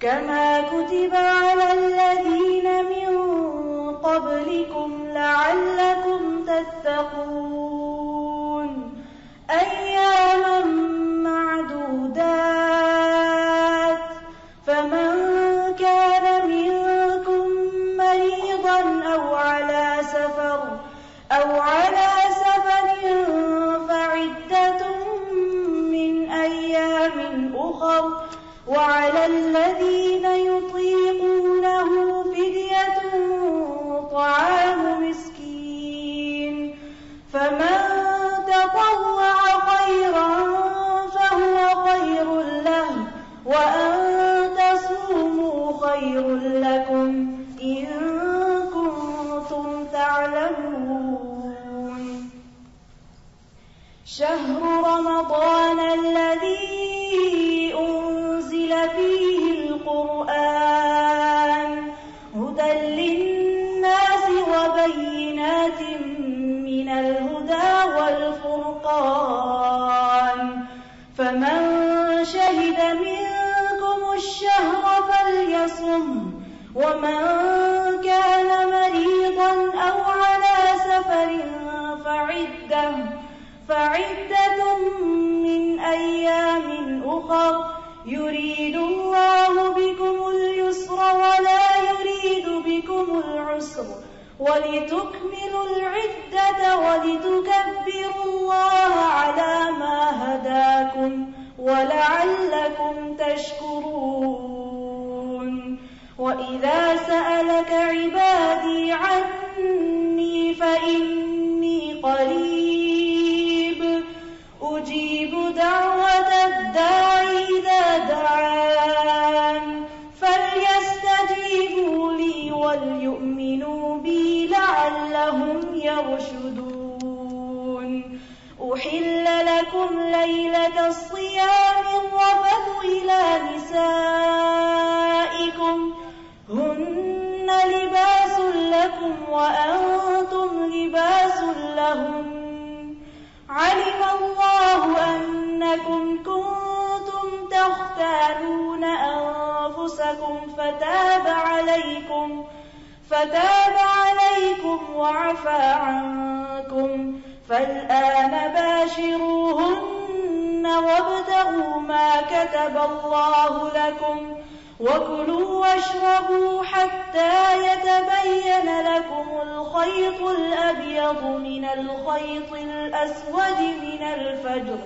كما كتب على الذين من قبلكم لعلكم تتقون أياما معدودات فمن كان منكم مريضا أو على سفر فعدة من أيام أخر وعلى الذين يطيقونه فدية طعام مسكين فمن تطوع خيرا فهو خير له وأن تصوموا خير لكم إن كنتم تعلمون شهر رمضان الذي أنزل فيه القرآن هدى للناس وبينات من الهدى والفرقان فمن شهد منكم الشهر فليصم ومن كان مريضا أو على سفر فعدة من أيام أخر يريد الله بكم اليسر ولا يريد بكم العسر ولتكملوا العدة ولتكبروا الله على ما هداكم ولعلكم تشكرون وإذا سألك عبادي عني فإني قريب أجيب دعوة الداع إذا دعان فليستجيبوا لي وليؤمنوا بي لعلهم يرشدون أحل لكم ليلة الصيام الرفث إلى نسائكم هن لباس لكم وأنتم لباس لهم علم الله أنكم كنتم تختانون أنفسكم فتاب عليكم وعفى عنكم فالآن باشروهن وابتغوا ما كتب الله لكم وكلوا واشربوا حتى يتبين لكم الخيط الأبيض من الخيط الأسود من الفجر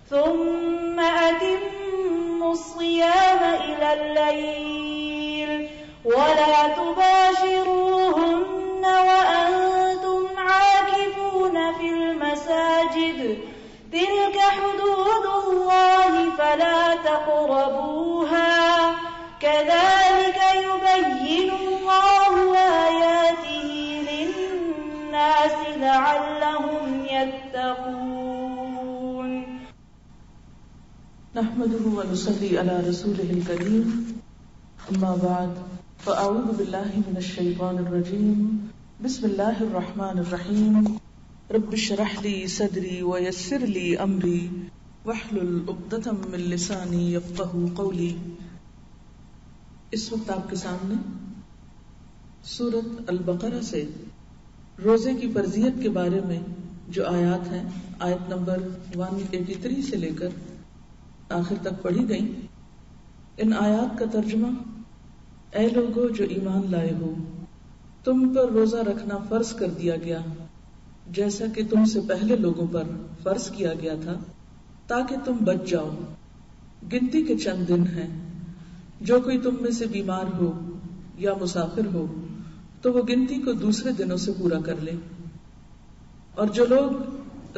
ثم أتموا الصيام إلى الليل ولا تباشروهن وأنتم عاكفون في المساجد تلك حدود الله فلا تقربوها كذلك يبين الله آياته للناس لعلهم يتقون نحمده ونصلي على رسوله الكريم أما بعد فأعوذ بالله من الشيطان الرجيم بسم الله الرحمن الرحيم رب اشرح لي صدري ويسر لي أمري واحلل عقدة من لساني يفقهوا قولي. اس وقت آپ کے سامنے سورۃ البقرہ سے روزے کی فرضیت کے بارے میں جو آیات ہیں آیت نمبر 183 سے لے کر آخر تک پڑھی گئی. ان آیات کا ترجمہ: اے لوگو جو ایمان لائے ہو، تم پر روزہ رکھنا فرض کر دیا گیا جیسا کہ تم سے پہلے لوگوں پر فرض کیا گیا تھا تاکہ تم بچ جاؤ. گنتی کے چند دن ہیں. جو کوئی تم میں سے بیمار ہو یا مسافر ہو تو وہ گنتی کو دوسرے دنوں سے پورا کر لے. اور جو لوگ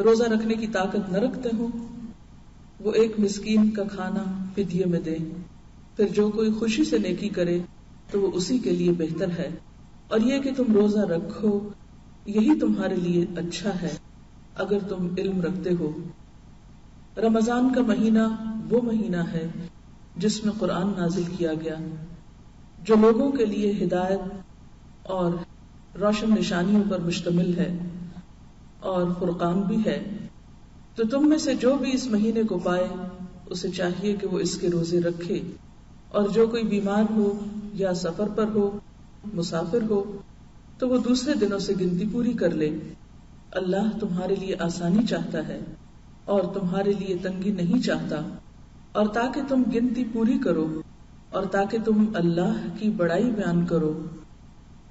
روزہ رکھنے کی طاقت نہ رکھتے ہوں وہ ایک مسکین کا کھانا فدیے میں دیں. پھر جو کوئی خوشی سے نیکی کرے تو وہ اسی کے لیے بہتر ہے. اور یہ کہ تم روزہ رکھو یہی تمہارے لیے اچھا ہے اگر تم علم رکھتے ہو. رمضان کا مہینہ وہ مہینہ ہے جس میں قرآن نازل کیا گیا جو لوگوں کے لیے ہدایت اور روشن نشانیوں پر مشتمل ہے اور فرقان بھی ہے. تو تم میں سے جو بھی اس مہینے کو پائے اسے چاہیے کہ وہ اس کے روزے رکھے اور جو کوئی بیمار ہو یا سفر پر ہو، مسافر ہو، تو وہ دوسرے دنوں سے گنتی پوری کر لے۔ اللہ تمہارے لیے آسانی چاہتا ہے اور تمہارے لیے تنگی نہیں چاہتا، اور تاکہ تم گنتی پوری کرو اور تاکہ تم اللہ کی بڑائی بیان کرو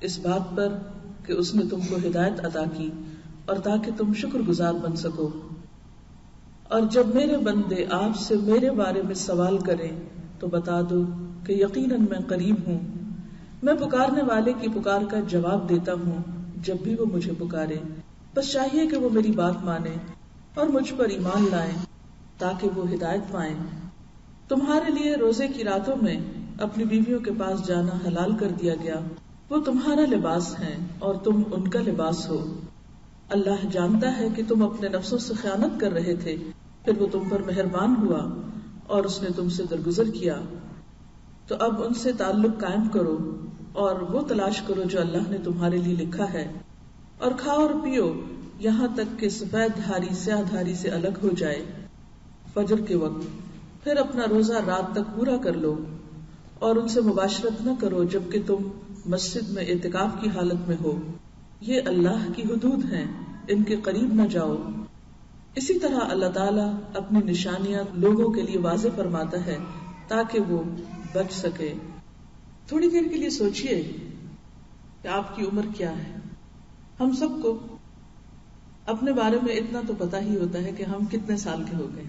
اس بات پر کہ اس نے تم کو ہدایت عطا کی، اور تاکہ تم شکر گزار بن سکو۔ اور جب میرے بندے آپ سے میرے بارے میں سوال کریں تو بتا دو کہ یقیناً میں قریب ہوں، میں پکارنے والے کی پکار کا جواب دیتا ہوں جب بھی وہ مجھے پکارے۔ بس چاہیے کہ وہ میری بات مانیں اور مجھ پر ایمان لائیں تاکہ وہ ہدایت پائیں۔ تمہارے لیے روزے کی راتوں میں اپنی بیویوں کے پاس جانا حلال کر دیا گیا، وہ تمہارا لباس ہیں اور تم ان کا لباس ہو۔ اللہ جانتا ہے کہ تم اپنے نفسوں سے خیانت کر رہے تھے، پھر وہ تم پر مہربان ہوا اور اس نے تم سے درگزر کیا، تو اب ان سے تعلق قائم کرو اور وہ تلاش کرو جو اللہ نے تمہارے لیے لکھا ہے، اور کھاؤ اور پیو یہاں تک کہ سفید دھاری سیاہ دھاری سے الگ ہو جائے فجر کے وقت، پھر اپنا روزہ رات تک پورا کر لو، اور ان سے مباشرت نہ کرو جبکہ تم مسجد میں اعتکاف کی حالت میں ہو، یہ اللہ کی حدود ہیں، ان کے قریب نہ جاؤ۔ اسی طرح اللہ تعالیٰ اپنی نشانیاں لوگوں کے لیے واضح فرماتا ہے تاکہ وہ بچ سکے۔ تھوڑی دیر کے لیے سوچئے کہ آپ کی عمر کیا ہے۔ ہم سب کو اپنے بارے میں اتنا تو پتا ہی ہوتا ہے کہ ہم کتنے سال کے ہو گئے،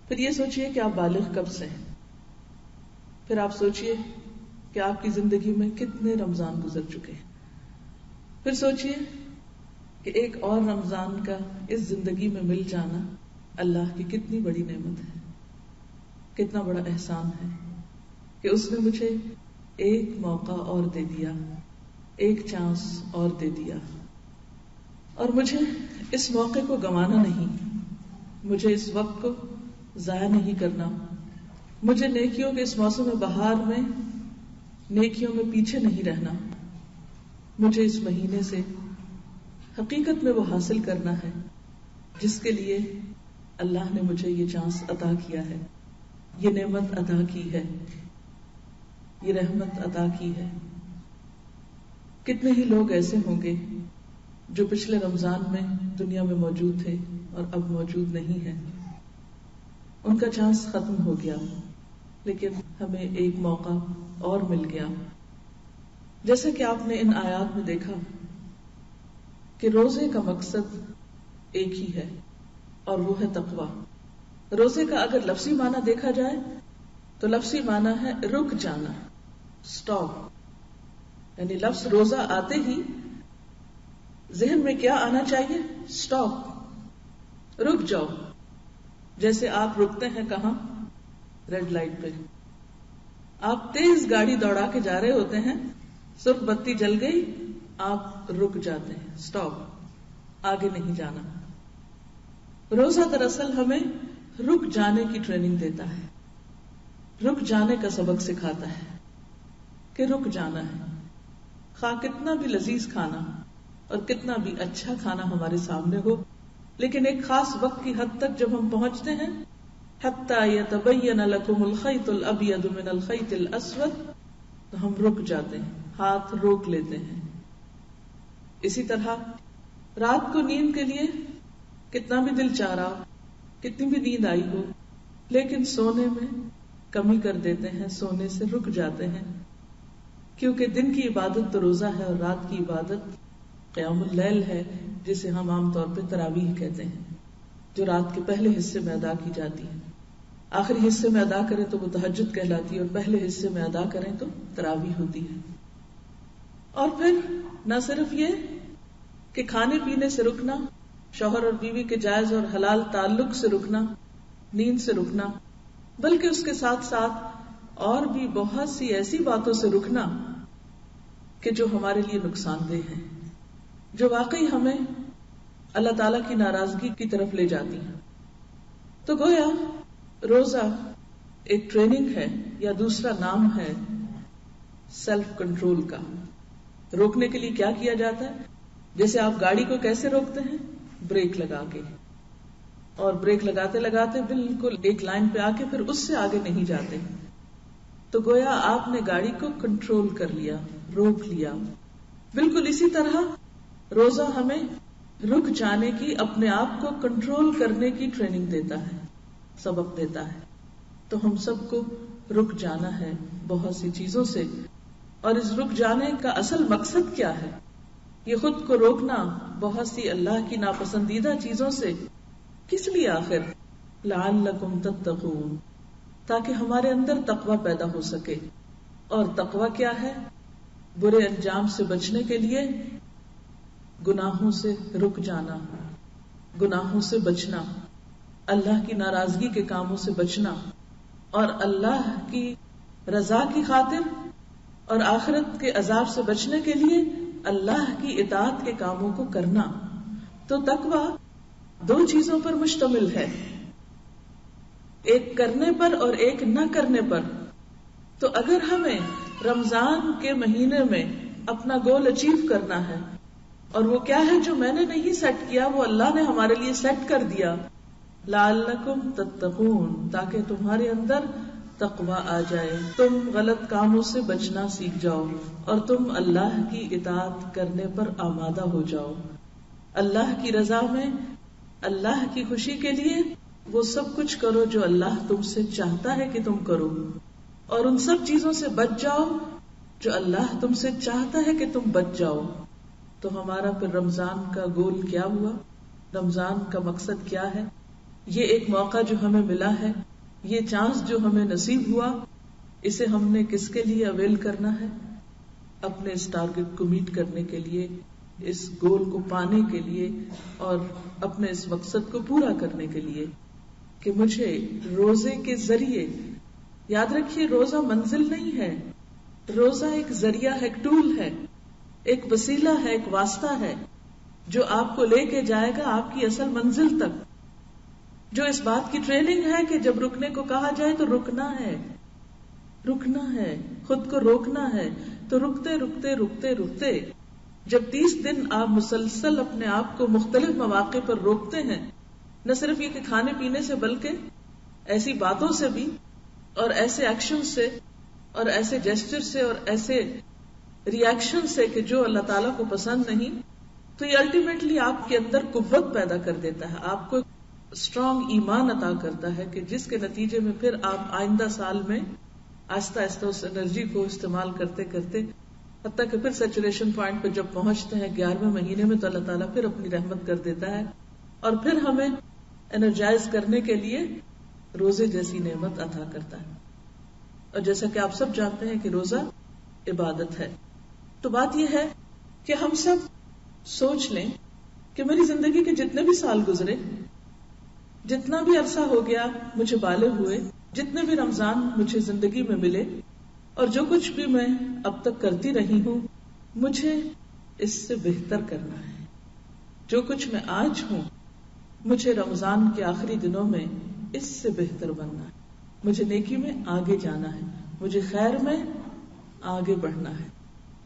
پھر یہ سوچئے کہ آپ بالغ کب سے ہیں، پھر آپ سوچئے کہ آپ کی زندگی میں کتنے رمضان گزر چکے ہیں، پھر سوچئے کہ ایک اور رمضان کا اس زندگی میں مل جانا اللہ کی کتنی بڑی نعمت ہے، کتنا بڑا احسان ہے کہ اس نے مجھے ایک موقع اور دے دیا، ایک چانس اور دے دیا، اور مجھے اس موقع کو گنوانا نہیں، مجھے اس وقت کو ضائع نہیں کرنا، مجھے نیکیوں کے اس موسم بہار میں نیکیوں میں پیچھے نہیں رہنا، مجھے اس مہینے سے حقیقت میں وہ حاصل کرنا ہے جس کے لیے اللہ نے مجھے یہ چانس عطا کیا ہے، یہ نعمت عطا کی ہے، یہ رحمت عطا کی ہے۔ کتنے ہی لوگ ایسے ہوں گے جو پچھلے رمضان میں دنیا میں موجود تھے اور اب موجود نہیں ہیں، ان کا چانس ختم ہو گیا، لیکن ہمیں ایک موقع اور مل گیا۔ جیسا کہ آپ نے ان آیات میں دیکھا کہ روزے کا مقصد ایک ہی ہے اور وہ ہے تقویٰ۔ روزے کا اگر لفظی معنی دیکھا جائے تو لفظی معنی ہے رک جانا، سٹاپ، یعنی لفظ روزہ آتے ہی ذہن میں کیا آنا چاہیے؟ سٹاپ، رک جاؤ۔ جیسے آپ رکتے ہیں کہاں؟ ریڈ لائٹ پہ۔ آپ تیز گاڑی دوڑا کے جا رہے ہوتے ہیں، سرخ بتی جل گئی، آپ رک جاتے ہیں، سٹاپ، آگے نہیں جانا۔ روزہ دراصل ہمیں رک جانے کی ٹریننگ دیتا ہے، رک جانے کا سبق سکھاتا ہے کہ رک جانا ہے، خواہ کتنا بھی لذیذ کھانا اور کتنا بھی اچھا کھانا ہمارے سامنے ہو، لیکن ایک خاص وقت کی حد تک جب ہم پہنچتے ہیں، حتی یتبین لکم الخیط الابیض من الخیط الاسود، تو ہم رک جاتے ہیں، ہاتھ روک لیتے ہیں۔ اسی طرح رات کو نیند کے لیے کتنا بھی دل چاہ رہا ہو، کتنی بھی نیند آئی ہو، لیکن سونے میں کمی کر دیتے ہیں، سونے سے رک جاتے ہیں، کیونکہ دن کی عبادت تو روزہ ہے اور رات کی عبادت قیام اللیل ہے، جسے ہم عام طور پہ تراویح کہتے ہیں، جو رات کے پہلے حصے میں ادا کی جاتی ہے۔ آخری حصے میں ادا کریں تو وہ تہجد کہلاتی ہے، اور پہلے حصے میں ادا کریں تو تراویح ہوتی ہے۔ اور پھر نہ صرف یہ کہ کھانے پینے سے رکنا، شوہر اور بیوی کے جائز اور حلال تعلق سے رکنا، نیند سے رکنا، بلکہ اس کے ساتھ ساتھ اور بھی بہت سی ایسی باتوں سے رکنا کہ جو ہمارے لیے نقصان دہ ہیں، جو واقعی ہمیں اللہ تعالیٰ کی ناراضگی کی طرف لے جاتی ہیں۔ تو گویا روزہ ایک ٹریننگ ہے، یا دوسرا نام ہے سیلف کنٹرول کا۔ روکنے کے لیے کیا کیا جاتا ہے؟ جیسے آپ گاڑی کو کیسے روکتے ہیں؟ بریک لگا کے، اور بریک لگاتے لگاتے بالکل ایک لائن پہ آ کے پھر اس سے آگے نہیں جاتے، تو گویا آپ نے گاڑی کو کنٹرول کر لیا، روک لیا. بالکل اسی طرح روزہ ہمیں رک جانے کی، اپنے آپ کو کنٹرول کرنے کی ٹریننگ دیتا ہے، سبق دیتا ہے. تو ہم سب کو رک جانا ہے بہت سی چیزوں سے. اور اس رک جانے کا اصل مقصد کیا ہے؟ یہ خود کو روکنا بہت سی اللہ کی ناپسندیدہ چیزوں سے. کس لیے آخر؟ لعلکم تتقون، تاکہ ہمارے اندر تقوی پیدا ہو سکے. اور تقوی کیا ہے؟ برے انجام سے بچنے کے لیے گناہوں سے رک جانا، گناہوں سے بچنا، اللہ کی ناراضگی کے کاموں سے بچنا، اور اللہ کی رضا کی خاطر اور آخرت کے عذاب سے بچنے کے لیے اللہ کی اطاعت کے کاموں کو کرنا. تو تقوی دو چیزوں پر مشتمل ہے، ایک کرنے پر اور ایک نہ کرنے پر. تو اگر ہمیں رمضان کے مہینے میں اپنا گول اچیو کرنا ہے، اور وہ کیا ہے جو میں نے نہیں سیٹ کیا، وہ اللہ نے ہمارے لیے سیٹ کر دیا، لعلکم تتقون، تاکہ تمہارے اندر تقوی آ جائے، تم غلط کاموں سے بچنا سیکھ جاؤ اور تم اللہ کی اطاعت کرنے پر آمادہ ہو جاؤ. اللہ کی رضا میں، اللہ کی خوشی کے لیے وہ سب کچھ کرو جو اللہ تم سے چاہتا ہے کہ تم کرو، اور ان سب چیزوں سے بچ جاؤ جو اللہ تم سے چاہتا ہے کہ تم بچ جاؤ. تو ہمارا پھر رمضان کا گول کیا ہوا؟ رمضان کا مقصد کیا ہے؟ یہ ایک موقع جو ہمیں ملا ہے، یہ چانس جو ہمیں نصیب ہوا، اسے ہم نے کس کے لیے اویل کرنا ہے؟ اپنے اس ٹارگٹ کو میٹ کرنے کے لیے، اس گول کو پانے کے لیے، اور اپنے اس مقصد کو پورا کرنے کے لیے کہ مجھے روزے کے ذریعے، یاد رکھیے روزہ منزل نہیں ہے، روزہ ایک ذریعہ ہے، ایک ٹول ہے، ایک وسیلہ ہے، ایک واسطہ ہے جو آپ کو لے کے جائے گا آپ کی اصل منزل تک، جو اس بات کی ٹریننگ ہے کہ جب رکنے کو کہا جائے تو رکنا ہے، رکنا ہے، خود کو روکنا ہے. تو رکتے رکتے رکتے رکتے جب 30 دن آپ مسلسل اپنے آپ کو مختلف مواقع پر روکتے ہیں، نہ صرف یہ کہ کھانے پینے سے بلکہ ایسی باتوں سے بھی، اور ایسے ایکشن سے، اور ایسے جیسچر سے، اور ایسے ری ایکشن سے کہ جو اللہ تعالیٰ کو پسند نہیں، تو یہ الٹیمیٹلی آپ کے اندر قوت پیدا کر دیتا ہے، آپ کو اسٹرانگ ایمان عطا کرتا ہے کہ جس کے نتیجے میں پھر آپ آئندہ سال میں آہستہ آہستہ اس انرجی کو استعمال کرتے کرتے حتیٰ کہ پھر سیچوریشن پوائنٹ پہ جب پہنچتے ہیں 11ویں مہینے میں، تو اللہ تعالیٰ پھر اپنی رحمت کر دیتا ہے اور پھر ہمیں انرجائز کرنے کے لیے روزے جیسی نعمت عطا کرتا ہے. اور جیسا کہ آپ سب جانتے ہیں کہ روزہ عبادت ہے. تو بات یہ ہے کہ ہم سب سوچ لیں کہ میری زندگی کے جتنے بھی سال گزرے، جتنا بھی عرصہ ہو گیا مجھے بالغ ہوئے، جتنے بھی رمضان مجھے زندگی میں ملے، اور جو کچھ بھی میں اب تک کرتی رہی ہوں، مجھے اس سے بہتر کرنا ہے. جو کچھ میں آج ہوں، مجھے رمضان کے آخری دنوں میں اس سے بہتر بننا ہے. مجھے نیکی میں آگے جانا ہے، مجھے خیر میں آگے بڑھنا ہے،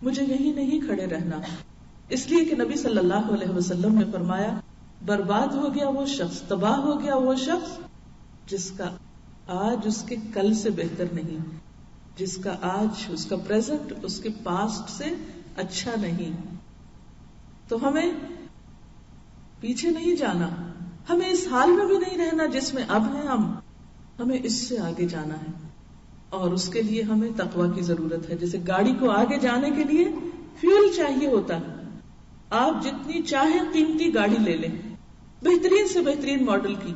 مجھے یہیں نہیں کھڑے رہنا. اس لیے کہ نبی صلی اللہ علیہ وسلم نے فرمایا، برباد ہو گیا وہ شخص، تباہ ہو گیا وہ شخص جس کا آج اس کے کل سے بہتر نہیں، جس کا آج اس کا پریزنٹ اس کے پاسٹ سے اچھا نہیں. تو ہمیں پیچھے نہیں جانا، ہمیں اس حال میں بھی نہیں رہنا جس میں اب ہیں ہمیں اس سے آگے جانا ہے. اور اس کے لیے ہمیں تقوی کی ضرورت ہے. جیسے گاڑی کو آگے جانے کے لیے فیول چاہیے ہوتا ہے. آپ جتنی چاہیں قیمتی گاڑی لے لیں، بہترین سے بہترین ماڈل کی،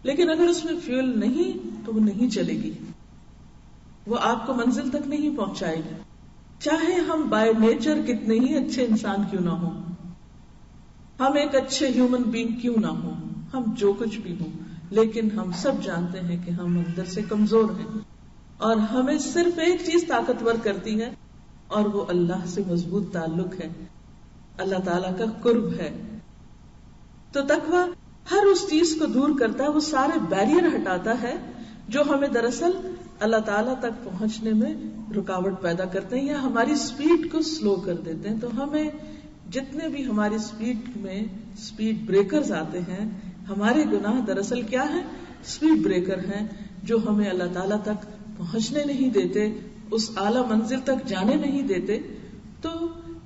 لیکن اگر اس میں فیول نہیں تو وہ نہیں چلے گی، وہ آپ کو منزل تک نہیں پہنچائے گی. چاہے ہم بائی نیچر کتنے ہی اچھے انسان کیوں نہ ہوں، ہم ایک اچھے ہیومن بینگ کیوں نہ ہوں، ہم جو کچھ بھی ہوں، لیکن ہم سب جانتے ہیں کہ ہم اندر سے کمزور ہیں، اور ہمیں صرف ایک چیز طاقتور کرتی ہے، اور وہ اللہ سے مضبوط تعلق ہے، اللہ تعالیٰ کا قرب ہے. تو تقوی ہر اس چیز کو دور کرتا ہے، وہ سارے بیریئر ہٹاتا ہے جو ہمیں دراصل اللہ تعالیٰ تک پہنچنے میں رکاوٹ پیدا کرتے ہیں یا ہماری سپیڈ کو سلو کر دیتے ہیں. تو ہمیں جتنے بھی ہماری سپیڈ میں سپیڈ بریکرز آتے ہیں، ہمارے گناہ دراصل کیا ہیں؟ سپیڈ بریکر ہیں جو ہمیں اللہ تعالیٰ تک پہنچنے نہیں دیتے، اس اعلیٰ منزل تک جانے نہیں دیتے، تو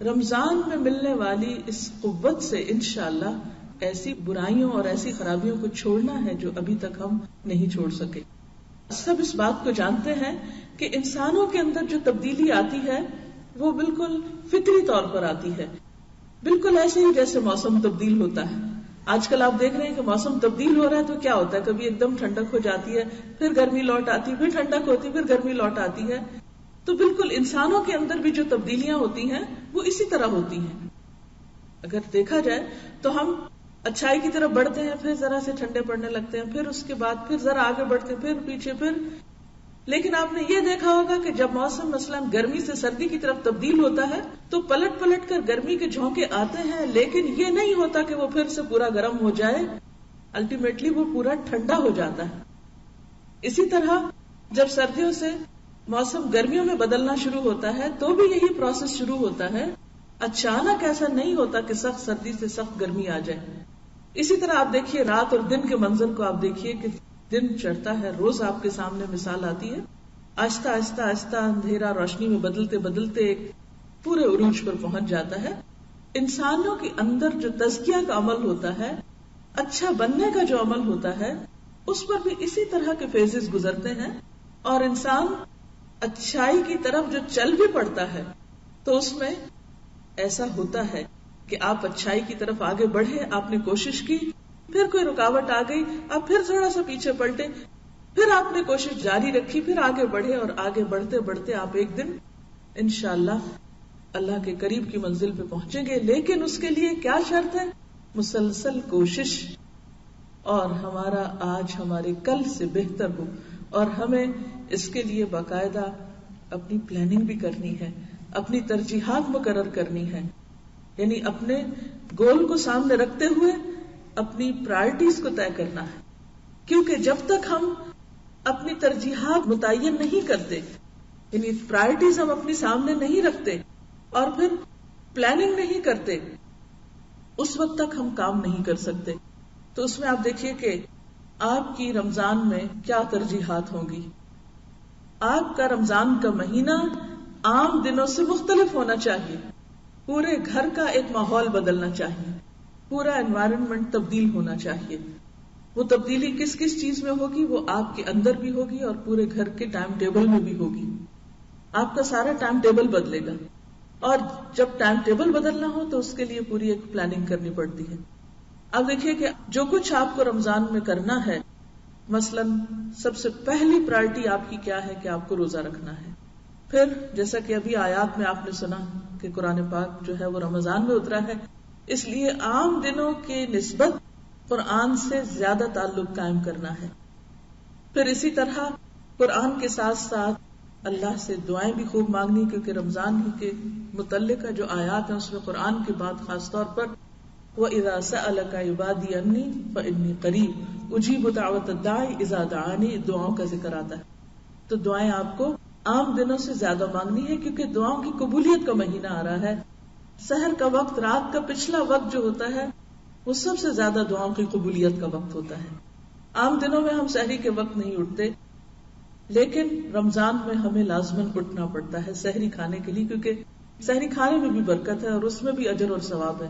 رمضان میں ملنے والی اس قوت سے انشاءاللہ ایسی برائیوں اور ایسی خرابیوں کو چھوڑنا ہے جو ابھی تک ہم نہیں چھوڑ سکے. سب اس بات کو جانتے ہیں کہ انسانوں کے اندر جو تبدیلی آتی ہے وہ بالکل فطری طور پر آتی ہے، بالکل ایسے ہی جیسے موسم تبدیل ہوتا ہے. آج کل آپ دیکھ رہے ہیں کہ موسم تبدیل ہو رہا ہے تو کیا ہوتا ہے، کبھی ایک دم ٹھنڈک ہو جاتی ہے، پھر گرمی لوٹ آتی ہے، پھر ٹھنڈک ہوتی ہے، پھر گرمی لوٹ آتی ہے. تو بالکل انسانوں کے اندر بھی جو تبدیلیاں ہوتی ہیں وہ اسی طرح ہوتی ہیں. اگر دیکھا جائے تو ہم اچھائی کی طرف بڑھتے ہیں، پھر ذرا سے ٹھنڈے پڑنے لگتے ہیں، پھر اس کے بعد پھر ذرا آگے بڑھتے ہیں، پھر پیچھے، پھر. لیکن آپ نے یہ دیکھا ہوگا کہ جب موسم مثلا گرمی سے سردی کی طرف تبدیل ہوتا ہے تو پلٹ پلٹ کر گرمی کے جھونکے آتے ہیں، لیکن یہ نہیں ہوتا کہ وہ پھر سے پورا گرم ہو جائے، الٹیمیٹلی وہ پورا ٹھنڈا ہو جاتا ہے. اسی طرح جب سردیوں سے موسم گرمیوں میں بدلنا شروع ہوتا ہے تو بھی یہی پروسیس شروع ہوتا ہے. اچانک ایسا نہیں ہوتا کہ سخت سردی سے سخت گرمی آ جائے. اسی طرح آپ دیکھیے رات اور دن کے منظر کو، آپ دیکھیے کہ دن چڑھتا ہے، روز آپ کے سامنے مثال آتی ہے، آہستہ آہستہ آہستہ اندھیرا روشنی میں بدلتے بدلتے ایک پورے عروج پر پہنچ جاتا ہے. انسانوں کے اندر جو تزکیہ کا عمل ہوتا ہے، اچھا بننے کا جو عمل ہوتا ہے، اس پر بھی اسی طرح کے فیزز گزرتے ہیں. اور انسان اچھائی کی طرف جو چل بھی پڑتا ہے تو اس میں ایسا ہوتا ہے کہ آپ اچھائی کی طرف آگے بڑھے، آپ نے کوشش کی، پھر کوئی رکاوٹ آ گئی، آپ پھر تھوڑا سا پیچھے پلٹے، پھر آپ نے کوشش جاری رکھی، پھر آگے بڑھے، اور آگے بڑھتے بڑھتے آپ ایک دن انشاءاللہ اللہ کے قریب کی منزل پہ پہنچیں گے. لیکن اس کے لیے کیا شرط ہے؟ مسلسل کوشش، اور ہمارا آج ہمارے کل سے بہتر ہو. اور ہمیں اس کے لیے باقاعدہ اپنی پلاننگ بھی کرنی ہے، اپنی ترجیحات مقرر کرنی ہے، یعنی اپنے گول کو سامنے رکھتے ہوئے اپنی پرائرٹیز کو طے کرنا ہے. کیونکہ جب تک ہم اپنی ترجیحات متعین نہیں کرتے، یعنی پرائرٹیز ہم اپنی سامنے نہیں رکھتے اور پھر پلاننگ نہیں کرتے، اس وقت تک ہم کام نہیں کر سکتے. تو اس میں آپ دیکھیے کہ آپ کی رمضان میں کیا ترجیحات ہوں گی. آپ کا رمضان کا مہینہ عام دنوں سے مختلف ہونا چاہیے، پورے گھر کا ایک ماحول بدلنا چاہیے، پورا انوائرمنٹ تبدیل ہونا چاہیے. وہ تبدیلی کس کس چیز میں ہوگی؟ وہ آپ کے اندر بھی ہوگی اور پورے گھر کے ٹائم ٹیبل میں بھی ہوگی. آپ کا سارا ٹائم ٹیبل بدلے گا، اور جب ٹائم ٹیبل بدلنا ہو تو اس کے لیے پوری ایک پلاننگ کرنی پڑتی ہے. اب دیکھیے کہ جو کچھ آپ کو رمضان میں کرنا ہے، مثلا سب سے پہلی پرائرٹی آپ کی کیا ہے کہ آپ کو روزہ رکھنا ہے. پھر جیسا کہ ابھی آیات میں آپ نے سنا کہ قرآن پاک جو ہے وہ رمضان میں اترا ہے، اس لیے عام دنوں کے نسبت قرآن سے زیادہ تعلق قائم کرنا ہے. پھر اسی طرح قرآن کے ساتھ ساتھ اللہ سے دعائیں بھی خوب مانگنی، کیونکہ رمضان ہی کے متعلق جو آیات ہیں اس میں قرآن کی بات خاص طور پر وَإِذَا سَأَلَكَ عِبَادِي عَنِّي فَإِنِّي قَرِيبٌ أُجِيبُ دَعْوَةَ الدَّاعِ إِذَا دَعَانِ، دعاؤں کا ذکر آتا ہے. تو دعائیں آپ کو عام دنوں سے زیادہ مانگنی ہے، کیونکہ دعاؤں کی قبولیت کا مہینہ آ رہا ہے. سحر کا وقت، رات کا پچھلا وقت جو ہوتا ہے وہ سب سے زیادہ دعاؤں کی قبولیت کا وقت ہوتا ہے. عام دنوں میں ہم سحری کے وقت نہیں اٹھتے، لیکن رمضان میں ہمیں لازماً اٹھنا پڑتا ہے سحری کھانے کے لیے، کیونکہ سحری کھانے میں بھی برکت ہے اور اس میں بھی اجر اور ثواب ہے.